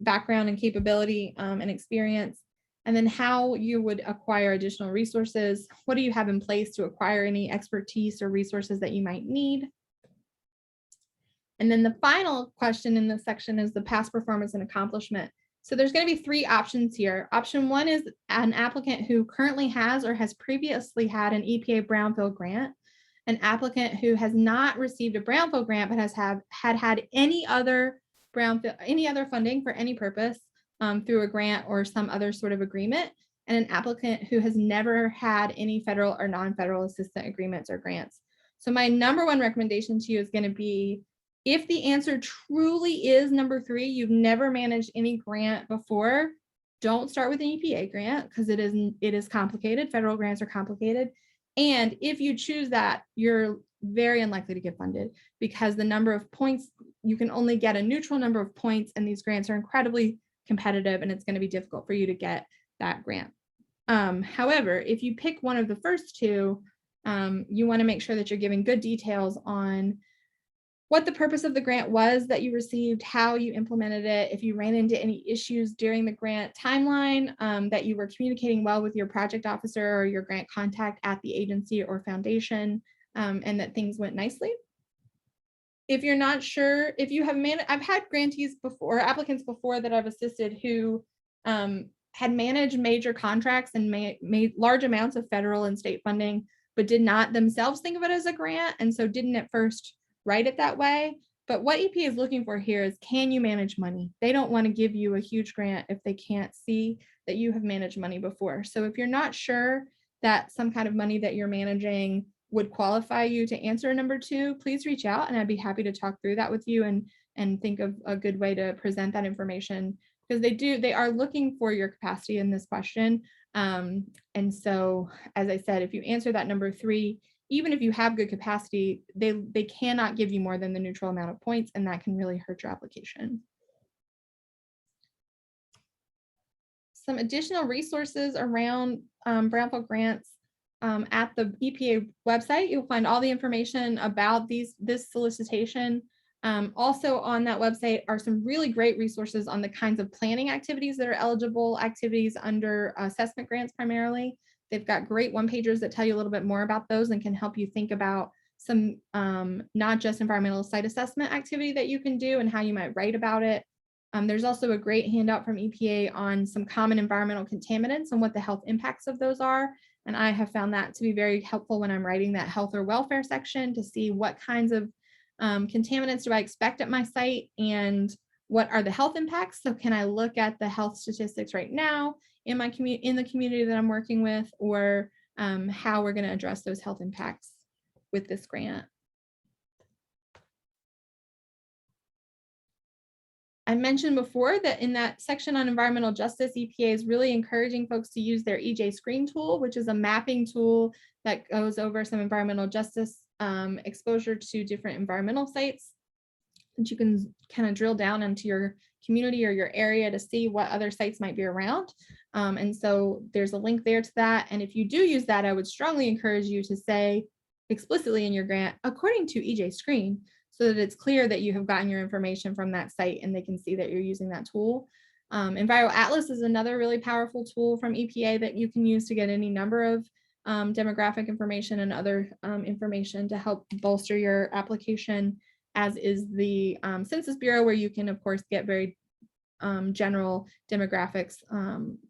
background and capability and experience. And then how you would acquire additional resources. What do you have in place to acquire any expertise or resources that you might need? And then the final question in this section is the past performance and accomplishment. So there's going to be 3 options here. Option 1 is an applicant who currently has or has previously had an EPA Brownfield grant, an applicant who has not received a Brownfield grant but has had any other funding for any purpose through a grant or some other sort of agreement, and an applicant who has never had any federal or non-federal assistance agreements or grants. So my number 1 recommendation to you is going to be, if the answer truly is number 3, you've never managed any grant before, don't start with an EPA grant because it is complicated. Federal grants are complicated. And if you choose that, you're very unlikely to get funded because the number of points, you can only get a neutral number of points, and these grants are incredibly competitive, and it's going to be difficult for you to get that grant. However, if you pick one of the first two, you want to make sure that you're giving good details on what the purpose of the grant was that you received, how you implemented it, if you ran into any issues during the grant timeline, that you were communicating well with your project officer or your grant contact at the agency or foundation, and that things went nicely. If you're not sure, if you have I've had grantees before, applicants before that I've assisted who had managed major contracts and made large amounts of federal and state funding, but did not themselves think of it as a grant, and so didn't at first write it that way. But what EPA is looking for here is, can you manage money? They don't want to give you a huge grant if they can't see that you have managed money before. So if you're not sure that some kind of money that you're managing would qualify you to answer number two, please reach out and I'd be happy to talk through that with you and think of a good way to present that information, because they are looking for your capacity in this question. And so, as I said, if you answer that number three, even if you have good capacity, they cannot give you more than the neutral amount of points, and that can really hurt your application. Some additional resources around Brownfield grants. At the EPA website, you'll find all the information about this solicitation. Also on that website are some really great resources on the kinds of planning activities that are eligible, activities under assessment grants primarily. They've got great one-pagers that tell you a little bit more about those and can help you think about some not just environmental site assessment activity that you can do and how you might write about it. There's also a great handout from EPA on some common environmental contaminants and what the health impacts of those are. And I have found that to be very helpful when I'm writing that health or welfare section, to see what kinds of contaminants do I expect at my site and what are the health impacts. So can I look at the health statistics right now in my in the community that I'm working with, or how we're going to address those health impacts with this grant. I mentioned before that in that section on environmental justice, EPA is really encouraging folks to use their EJ Screen tool, which is a mapping tool that goes over some environmental justice exposure to different environmental sites. And you can kind of drill down into your community or your area to see what other sites might be around. And so there's a link there to that. And if you do use that, I would strongly encourage you to say explicitly in your grant, according to EJ Screen, so that it's clear that you have gotten your information from that site and they can see that you're using that tool. Enviro Atlas is another really powerful tool from EPA that you can use to get any number of demographic information and other information to help bolster your application, as is the Census Bureau, where you can, of course, get very general demographics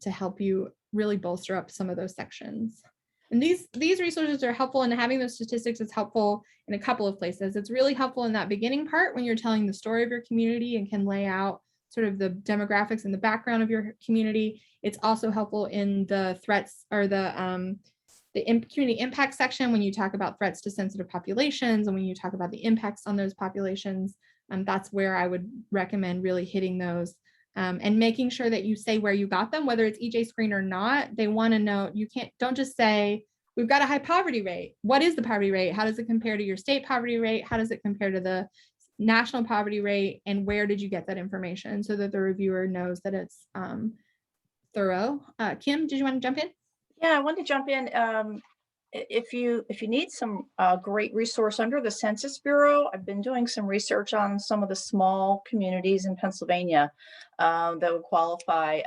to help you really bolster up some of those sections. And these resources are helpful, and having those statistics is helpful in a couple of places. It's really helpful in that beginning part when you're telling the story of your community and can lay out sort of the demographics and the background of your community. It's also helpful in the threats or the community impact section when you talk about threats to sensitive populations and when you talk about the impacts on those populations. That's where I would recommend really hitting those. And making sure that you say where you got them, whether it's EJ Screen or not. They want to know, don't just say, we've got a high poverty rate. What is the poverty rate? How does it compare to your state poverty rate? How does it compare to the national poverty rate? And where did you get that information, so that the reviewer knows that it's thorough. Kim, did you want to jump in? Yeah, I want to jump in. If you need some great resource under the Census Bureau, I've been doing some research on some of the small communities in Pennsylvania that would qualify,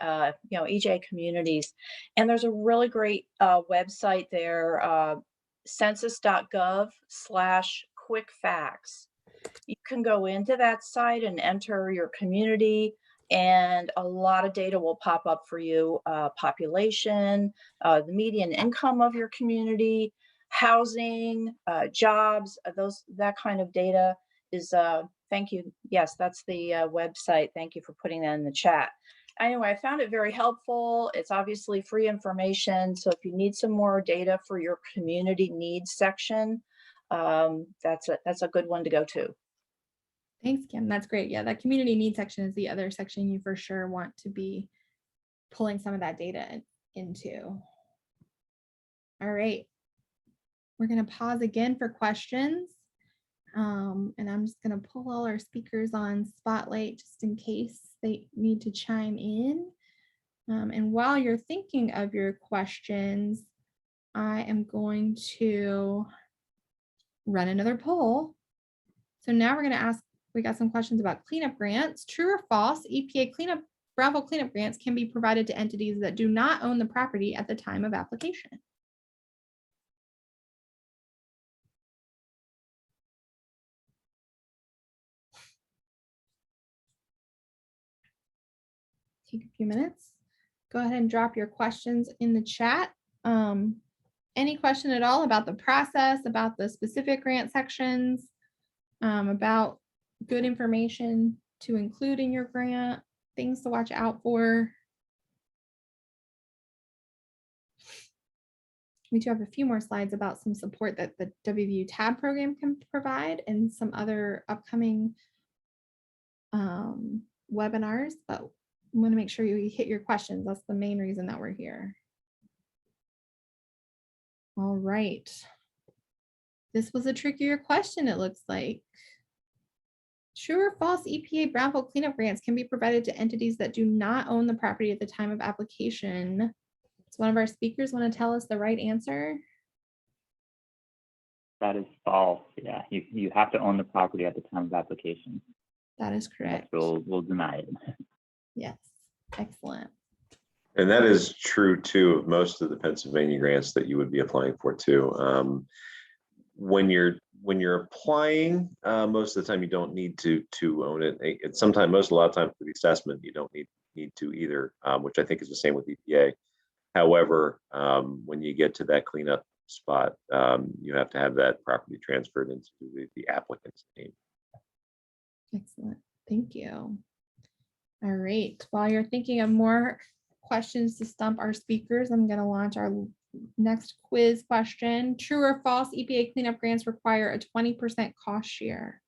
EJ communities. And there's a really great website there, census.gov/quickfacts. You can go into that site and enter your community, and a lot of data will pop up for you. Population, the median income of your community, housing, jobs, that kind of data is, thank you. Yes, that's the website. Thank you for putting that in the chat. Anyway, I found it very helpful. It's obviously free information. So if you need some more data for your community needs section, that's a good one to go to. Thanks, Kim. That's great. Yeah, that community needs section is the other section you for sure want to be pulling some of that data into. All right. We're going to pause again for questions. And I'm just going to pull all our speakers on Spotlight just in case they need to chime in. And while you're thinking of your questions, I am going to run another poll. So now we're going to ask, we got some questions about cleanup grants. True or false, EPA brownfield cleanup grants can be provided to entities that do not own the property at the time of application. Take a few minutes. Go ahead and drop your questions in the chat. Any question at all about the process, about the specific grant sections, about good information to include in your grant, things to watch out for. We do have a few more slides about some support that the WVU TAB program can provide and some other upcoming webinars, but I want to make sure you hit your questions. That's the main reason that we're here. All right. This was a trickier question, it looks like. True or false, EPA brownfield cleanup grants can be provided to entities that do not own the property at the time of application. Does one of our speakers want to tell us the right answer? That is false. Yeah, you have to own the property at the time of application. That is correct. We'll deny it. Yes, excellent. And that is true too of most of the Pennsylvania grants that you would be applying for too. When you're applying, most of the time you don't need to own it. It's sometimes, a lot of times for the assessment, you don't need to either, which I think is the same with EPA. However, when you get to that cleanup spot, you have to have that property transferred into the applicant's name. Excellent, thank you. All right, while you're thinking of more questions to stump our speakers, I'm going to launch our next quiz question. True or false, EPA cleanup grants require a 20% cost share?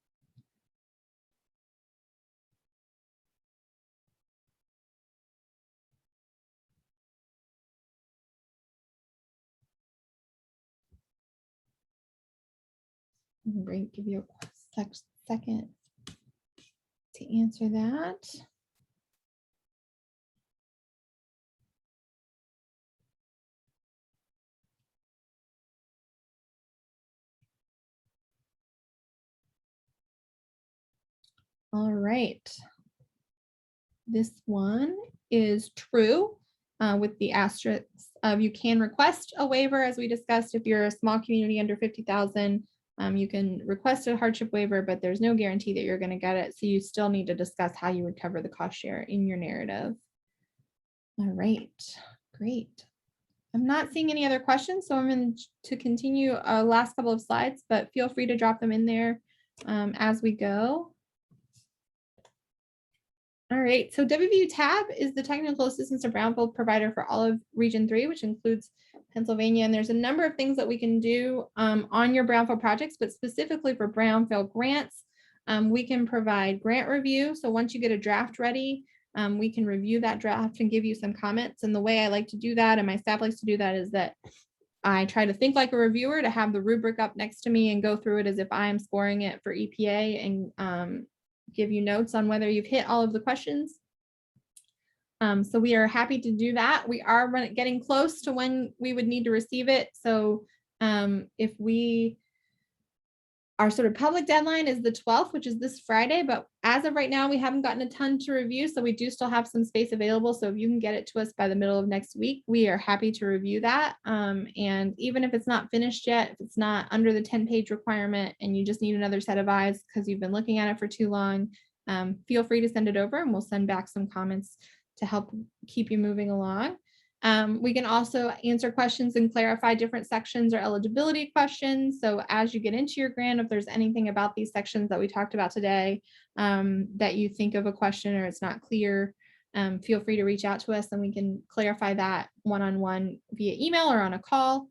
I'm going to give you a second to answer that. All right. This one is true with the asterisk of you can request a waiver, as we discussed. If you're a small community under 50,000, you can request a hardship waiver, but there's no guarantee that you're going to get it. So you still need to discuss how you would cover the cost share in your narrative. All right, great. I'm not seeing any other questions, so I'm going to continue last couple of slides, but feel free to drop them in there as we go. All right, so WVU TAB is the technical assistance to brownfield provider for all of Region 3, which includes Pennsylvania. And there's a number of things that we can do on your brownfield projects, but specifically for brownfield grants, we can provide grant review. So once you get a draft ready, we can review that draft and give you some comments. And the way I like to do that, and my staff likes to do that, is that I try to think like a reviewer, to have the rubric up next to me and go through it as if I am scoring it for EPA, and give you notes on whether you've hit all of the questions. So we are happy to do that. We are getting close to when we would need to receive it. So if our sort of public deadline is the 12th, which is this Friday, but as of right now, we haven't gotten a ton to review. So we do still have some space available. So if you can get it to us by the middle of next week, we are happy to review that. And even if it's not finished yet, if it's not under the 10-page requirement and you just need another set of eyes because you've been looking at it for too long, feel free to send it over and we'll send back some comments to help keep you moving along. We can also answer questions and clarify different sections or eligibility questions. So as you get into your grant, if there's anything about these sections that we talked about today that you think of a question or it's not clear, feel free to reach out to us and we can clarify that one-on-one via email or on a call.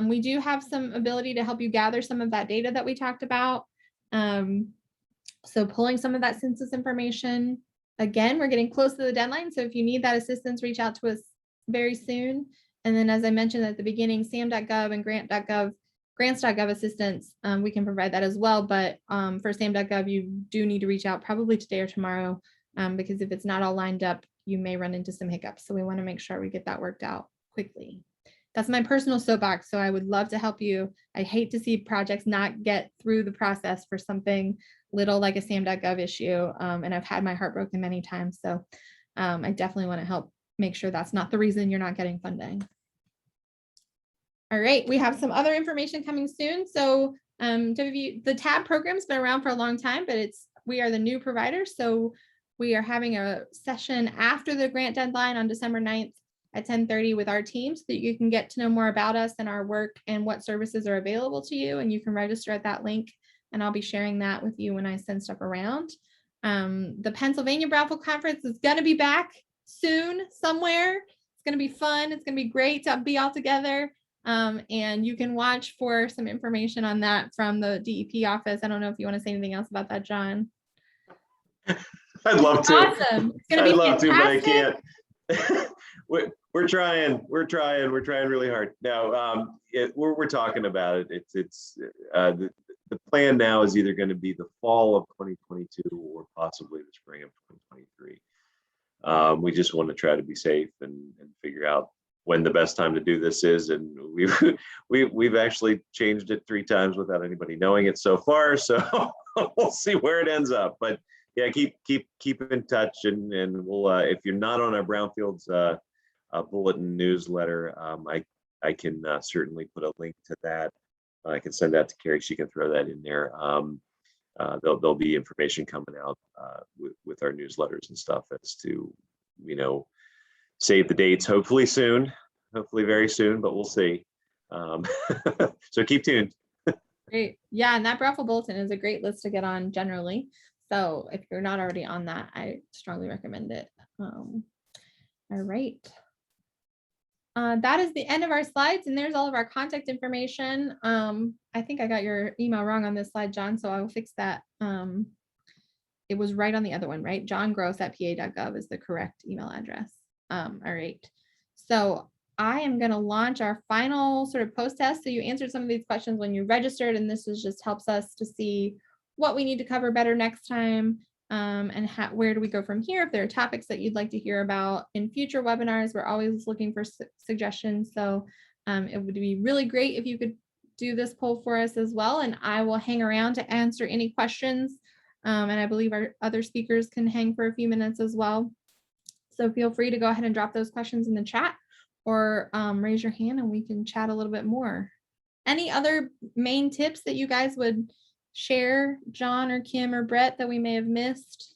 We do have some ability to help you gather some of that data that we talked about. So pulling some of that census information, again, we're getting close to the deadline. So if you need that assistance, reach out to us very soon. And then, as I mentioned at the beginning, SAM.gov and grants.gov assistance, we can provide that as well. But for SAM.gov, you do need to reach out probably today or tomorrow, because if it's not all lined up, you may run into some hiccups. So we want to make sure we get that worked out quickly. That's my personal soapbox. So I would love to help you. I hate to see projects not get through the process for something little like a SAM.gov issue. And I've had my heart broken many times. So I definitely want to help make sure that's not the reason you're not getting funding. All right, we have some other information coming soon. So the TAB program's been around for a long time, but we are the new provider. So we are having a session after the grant deadline on December 9th at 10:30 with our team so that you can get to know more about us and our work and what services are available to you. And you can register at that link, and I'll be sharing that with you when I send stuff around. The Pennsylvania Brownfield Conference is going to be back soon somewhere. It's going to be fun. It's going to be great to be all together. And you can watch for some information on that from the DEP office. I don't know if you want to say anything else about that, John. I'd love to. Awesome. It's going to be I'd love to, but I fantastic. can't. We're trying really hard. No, we're talking about it. The plan now is either going to be the fall of 2022 or possibly the spring of 2023. We just want to try to be safe and figure out when the best time to do this is, and we've actually changed it 3 times without anybody knowing it so far. So we'll see where it ends up. But yeah, keep in touch, and we'll if you're not on our Brownfields bulletin newsletter, I can certainly put a link to that. I can send that to Carrie. She can throw that in there. There'll be information coming out with our newsletters and stuff as to, save the dates, hopefully soon, hopefully very soon, but we'll see. So keep tuned. Great. Yeah, and that Brownfield bulletin is a great list to get on generally. So if you're not already on that, I strongly recommend it. All right. That is the end of our slides, and there's all of our contact information. I think I got your email wrong on this slide, John, so I will fix that. It was right on the other one, right? johngross@pa.gov is the correct email address. All right. So I am going to launch our final sort of post test. So you answered some of these questions when you registered, and this just helps us to see what we need to cover better next time. And where do we go from here? If there are topics that you'd like to hear about in future webinars, we're always looking for suggestions. So it would be really great if you could do this poll for us as well. And I will hang around to answer any questions. And I believe our other speakers can hang for a few minutes as well. So feel free to go ahead and drop those questions in the chat, or raise your hand and we can chat a little bit more. Any other main tips that you guys would share, John or Kim or Brett, that we may have missed?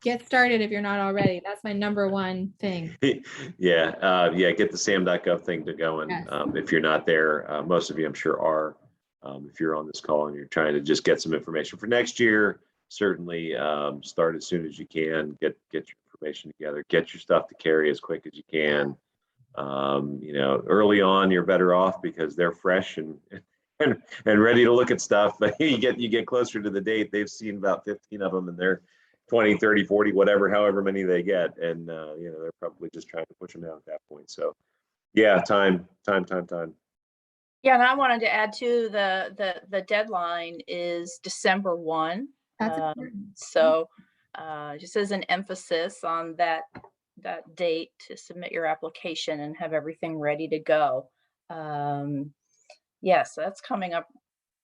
Get started if you're not already. That's my #1 thing. Yeah, get the SAM.gov thing to going. Yes. If you're not there, most of you I'm sure are. If you're on this call and you're trying to just get some information for next year, certainly start as soon as you can. Get your information together. Get your stuff to Carrie as quick as you can. Early on you're better off because they're fresh and ready to look at stuff. you get closer to the date, they've seen about 15 of them and they're 20, 30, 40, whatever, however many they get, and they're probably just trying to push them out at that point. So yeah, time. Yeah, and I wanted to add too, the deadline is December 1. That's important. So just as an emphasis on that date to submit your application and have everything ready to go. Yes, that's coming up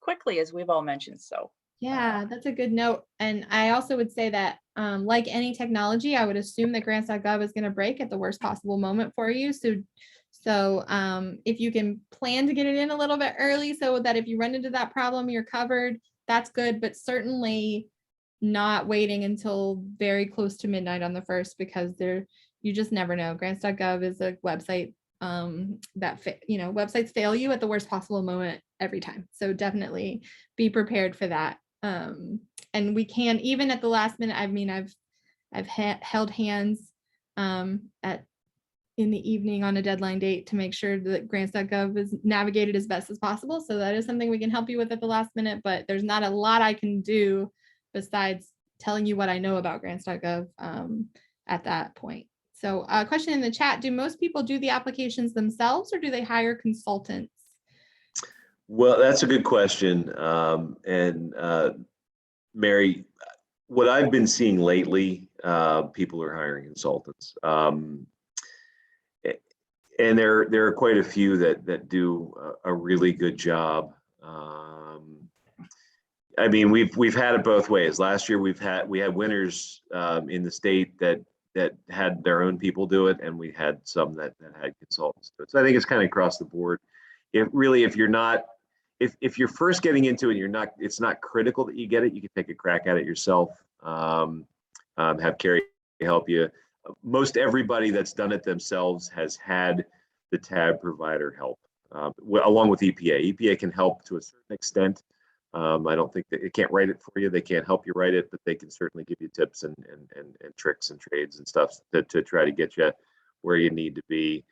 quickly, as we've all mentioned. So yeah, that's a good note. And I also would say that like any technology, I would assume that grants.gov is going to break at the worst possible moment for you. So if you can plan to get it in a little bit early so that if you run into that problem, you're covered, that's good. But certainly not waiting until very close to midnight on the 1st, because you just never know. Grants.gov is a website that websites fail you at the worst possible moment every time. So definitely be prepared for that. And we can, even at the last minute, I've held hands at in the evening on a deadline date to make sure that grants.gov is navigated as best as possible. So that is something we can help you with at the last minute, but there's not a lot I can do besides telling you what I know about grants.gov at that point. So a question in the chat, do most people do the applications themselves or do they hire consultants? Well, that's a good question. Mary, what I've been seeing lately, people are hiring consultants. And there are quite a few that do a really good job. I mean, we've had it both ways. Last year we had winners in the state that had their own people do it, and we had some that had consultants do it. So I think it's kind of across the board. If you're first getting into it, it's not critical that you get it. You can take a crack at it yourself. Have Carrie help you. Most everybody that's done it themselves has had the TAB provider help, along with EPA. EPA can help to a certain extent. I don't think that it can't write it for you. They can't help you write it, but they can certainly give you tips and tricks and trades and stuff to try to get you where you need to be.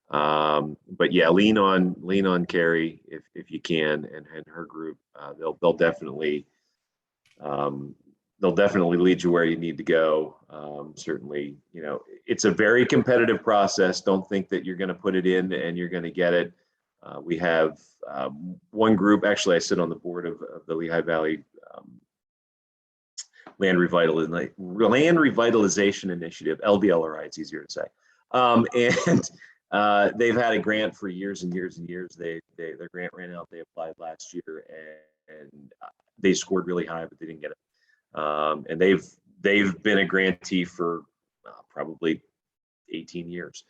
But yeah, lean on Carrie if you can, and her group. They'll definitely lead you where you need to go. Certainly, it's a very competitive process. Don't think that you're going to put it in and you're going to get it. We have one group, actually I sit on the board of the Lehigh Valley Land Revitalization Initiative, LVLRI, it's easier to say. And they've had a grant for years and years and years. Their grant ran out, they applied last year, and they scored really high, but they didn't get it. And they've been a grantee for probably 18 years.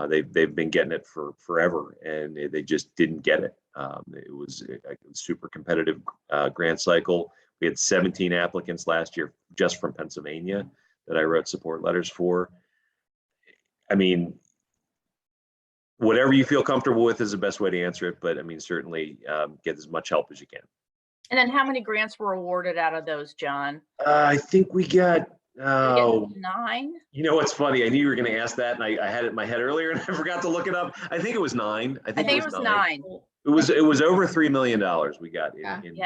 They've been getting it for forever, and they just didn't get it. It was a super competitive grant cycle. We had 17 applicants last year just from Pennsylvania that I wrote support letters for. I mean, whatever you feel comfortable with is the best way to answer it, but I mean, certainly get as much help as you can. And then how many grants were awarded out of those, John? I think we got 9. You know what's funny? I knew you were going to ask that, and I had it in my head earlier, and I forgot to look it up. I think it was 9. I think it was 9. It was over $3 million we got in I think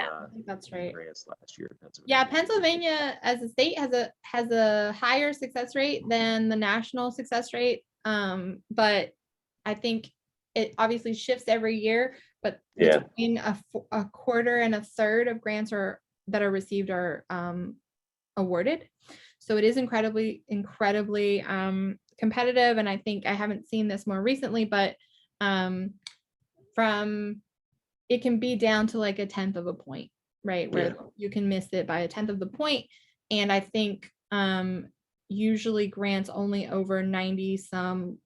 that's right. grants last year. Yeah, Pennsylvania as a state has a higher success rate than the national success rate. But I think it obviously shifts every year. But between a quarter and a third of grants that are received are awarded. So it is incredibly competitive. And I think I haven't seen this more recently, but it can be down to like 1/10 of a point, right? Where you can miss it by 1/10 of the point. And I think usually grants only over 90 some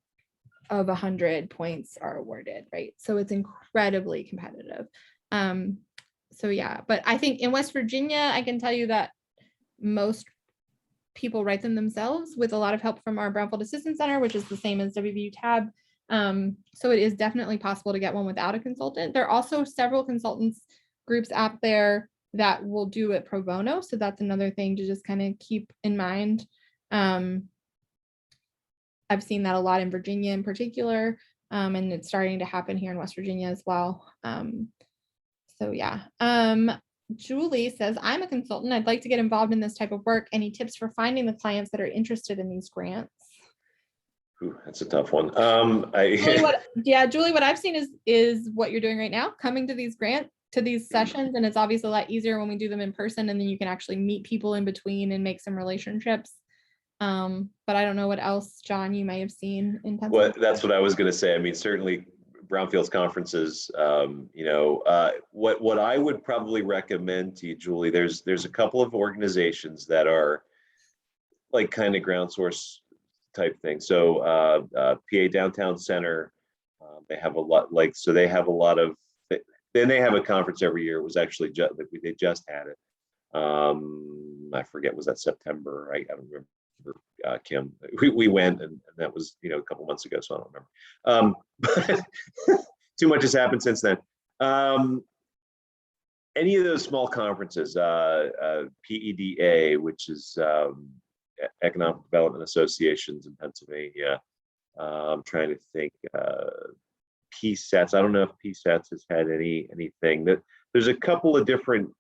of 100 points are awarded, right? So it's incredibly competitive. So yeah, but I think in West Virginia, I can tell you that most people write them themselves with a lot of help from our Brownfield Assistance Center, which is the same as WVU TAB. So it is definitely possible to get one without a consultant. There are also several consultants groups out there that will do it pro bono. So that's another thing to just kind of keep in mind. I've seen that a lot in Virginia in particular, and it's starting to happen here in West Virginia as well. So yeah. Julie says, I'm a consultant. I'd like to get involved in this type of work. Any tips for finding the clients that are interested in these grants? Ooh, that's a tough one. Julie, what I've seen is what you're doing right now, coming to these sessions, and it's obviously a lot easier when we do them in person, and then you can actually meet people in between and make some relationships. But I don't know what else, John, you may have seen in Pennsylvania. Well, that's what I was going to say. I mean, certainly Brownfield's conferences, what I would probably recommend to you, Julie, there's a couple of organizations that are like kind of ground source type thing. So PA Downtown Center, they have a lot, they have a lot of, then they have a conference every year. It was actually they just had it. I forget, was that September? I don't remember. Kim, we went, and that was a couple months ago, so I don't remember. But too much has happened since then. Any of those small conferences, PEDA, which is Economic Development Associations in Pennsylvania, I'm trying to think. PSETs. I don't know if PSETs has had anything. That there's a couple of different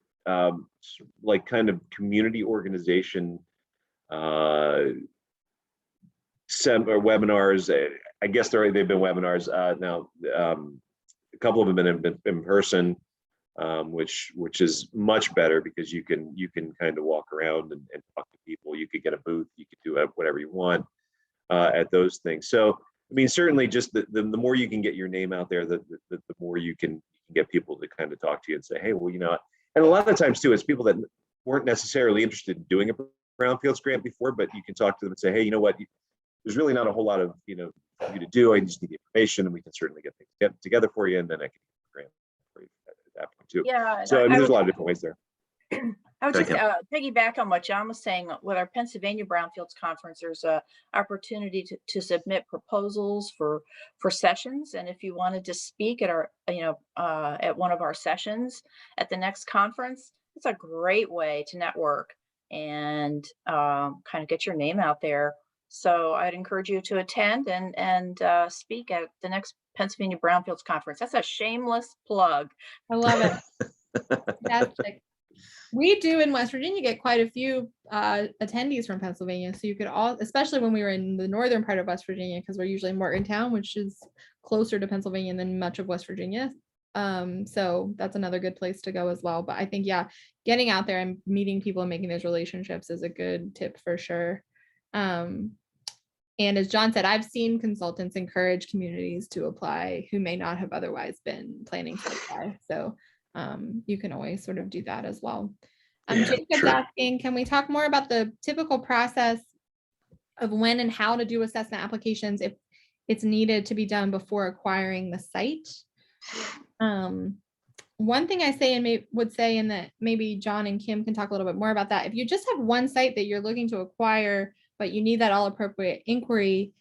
like kind of community organization or webinars. I guess they've been webinars now. A couple of them have been in person, which is much better because you can kind of walk around and talk to people. You could get a booth. You could do whatever you want at those things. So I mean, certainly, just the more you can get your name out there, the more you can get people to kind of talk to you and say, hey, well, and a lot of times too, it's people that weren't necessarily interested in doing a brownfields grant before, but you can talk to them and say, hey, you know what, there's really not a whole lot of for you to do. I just need the information, and we can certainly get things together for you, and then I can get a grant for you at that point too. Yeah. So I mean, there's a lot of different ways there. I would just piggyback on what John was saying. With our Pennsylvania Brownfields Conference, there's a opportunity to submit proposals for sessions. And if you wanted to speak at our, at one of our sessions at the next conference, it's a great way to network and kind of get your name out there. So I'd encourage you to attend and speak at the next Pennsylvania Brownfields Conference. That's a shameless plug. I love it. Fantastic. We do in West Virginia get quite a few attendees from Pennsylvania. So you could especially when we were in the northern part of West Virginia, because we're usually in Morgantown, which is closer to Pennsylvania than much of West Virginia. So that's another good place to go as well. But I think, yeah, getting out there and meeting people and making those relationships is a good tip for sure. And as John said, I've seen consultants encourage communities to apply who may not have otherwise been planning to apply. So you can always sort of do that as well. Jacob's asking, can we talk more about the typical process of when and how to do assessment applications if it's needed to be done before acquiring the site? One thing I say and would say, and that maybe John and Kim can talk a little bit more about that. If you just have one site that you're looking to acquire, but you need that all appropriate inquiry,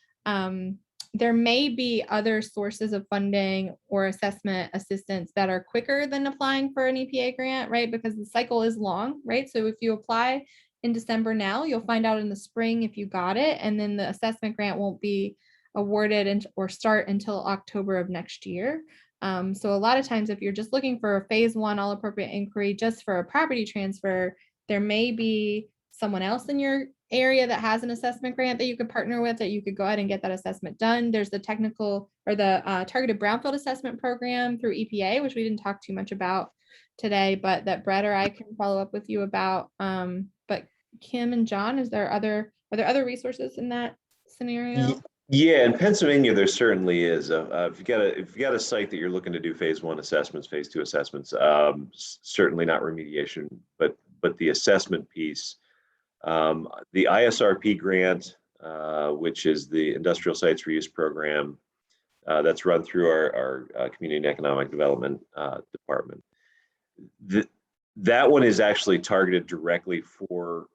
there may be other sources of funding or assessment assistance that are quicker than applying for an EPA grant, right? Because the cycle is long, right? So if you apply in December now, you'll find out in the spring if you got it, and then the assessment grant won't be awarded or start until October of next year. So a lot of times, if you're just looking for a phase one all appropriate inquiry just for a property transfer, there may be someone else in your area that has an assessment grant that you could partner with, that you could go ahead and get that assessment done. There's the technical or the targeted brownfield assessment program through EPA, which we didn't talk too much about today, but that Brett or I can follow up with you about. But Kim and John, are there other resources in that scenario? Yeah, in Pennsylvania, there certainly is. If you got a site that you're looking to do phase one assessments, phase two assessments, certainly not remediation, but the assessment piece. The ISRP grant, which is the Industrial Sites Reuse Program, that's run through our Community and Economic Development Department. That one is actually targeted directly for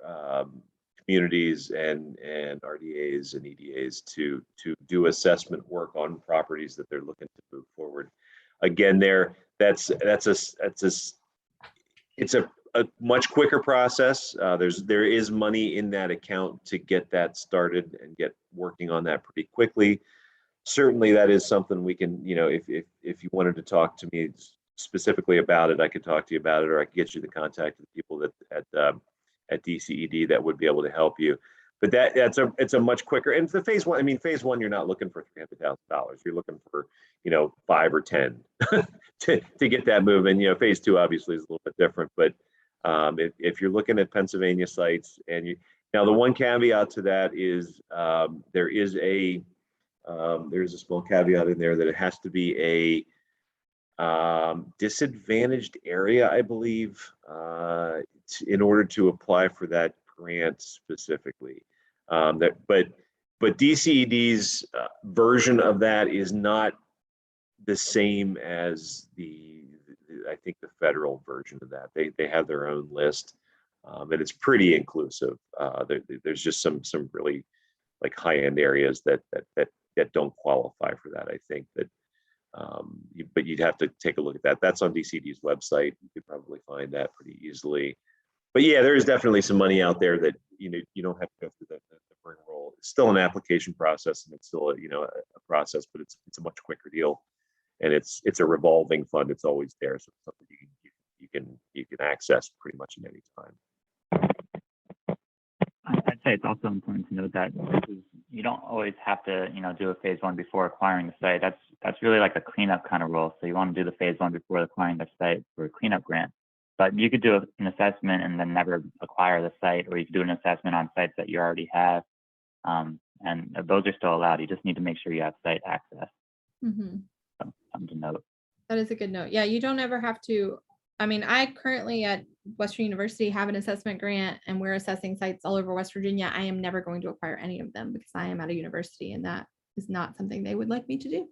communities and RDAs and EDAs to do assessment work on properties that they're looking to move forward. Again, it's a much quicker process. There is money in that account to get that started and get working on that pretty quickly. Certainly, that is something we can, if you wanted to talk to me specifically about it, I could talk to you about it, or I could get you the contact of the people at DCED that would be able to help you. But it's a much quicker. And for phase one, phase one, you're not looking for $300,000. You're looking for 5 or 10 to get that moving. Phase two obviously is a little bit different, but if you're looking at Pennsylvania sites, now the one caveat to that is there's a small caveat in there that it has to be a disadvantaged area, I believe, in order to apply for that grant specifically. But DCED's version of that is not the same as I think the federal version of that. They have their own list, and it's pretty inclusive. There's just some really like high-end areas that don't qualify for that. I think that, but you'd have to take a look at that. That's on DCED's website. You could probably find that pretty easily. But yeah, there is definitely some money out there that, you don't have to go through the rigmarole. It's still an application process, and it's still a process, but it's a much quicker deal. And it's a revolving fund. It's always there. So it's something you can access pretty much at any time. I'd say it's also important to note that you don't always have to, do a phase one before acquiring the site. That's really like a cleanup kind of role. So you want to do the phase one before acquiring the site for a cleanup grant. But you could do an assessment and then never acquire the site, or you could do an assessment on sites that you already have. And those are still allowed. You just need to make sure you have site access. Mm-hmm. So, something to note. That is a good note. Yeah, you don't ever have to. I mean, I currently at Western University have an assessment grant, and we're assessing sites all over West Virginia. I am never going to acquire any of them because I am at a university, and that is not something they would like me to do.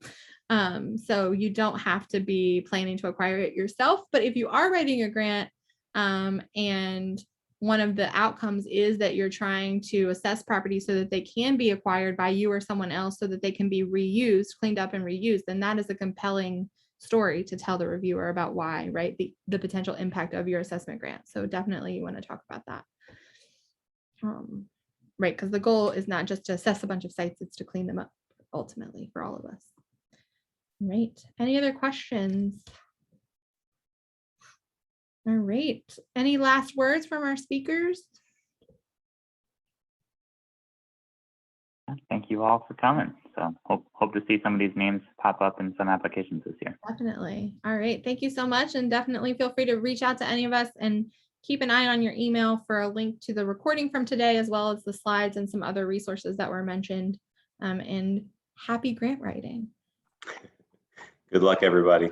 So you don't have to be planning to acquire it yourself. But if you are writing a grant, and one of the outcomes is that you're trying to assess property so that they can be acquired by you or someone else so that they can be reused, cleaned up and reused, then that is a compelling story to tell the reviewer about why, right? The potential impact of your assessment grant. So definitely you want to talk about that. Right, because the goal is not just to assess a bunch of sites, it's to clean them up ultimately for all of us. Right, any other questions? All right, any last words from our speakers? Thank you all for coming. So hope to see some of these names pop up in some applications this year. Definitely. All right, thank you so much, and definitely feel free to reach out to any of us and keep an eye on your email for a link to the recording from today, as well as the slides and some other resources that were mentioned. And happy grant writing. Good luck, everybody.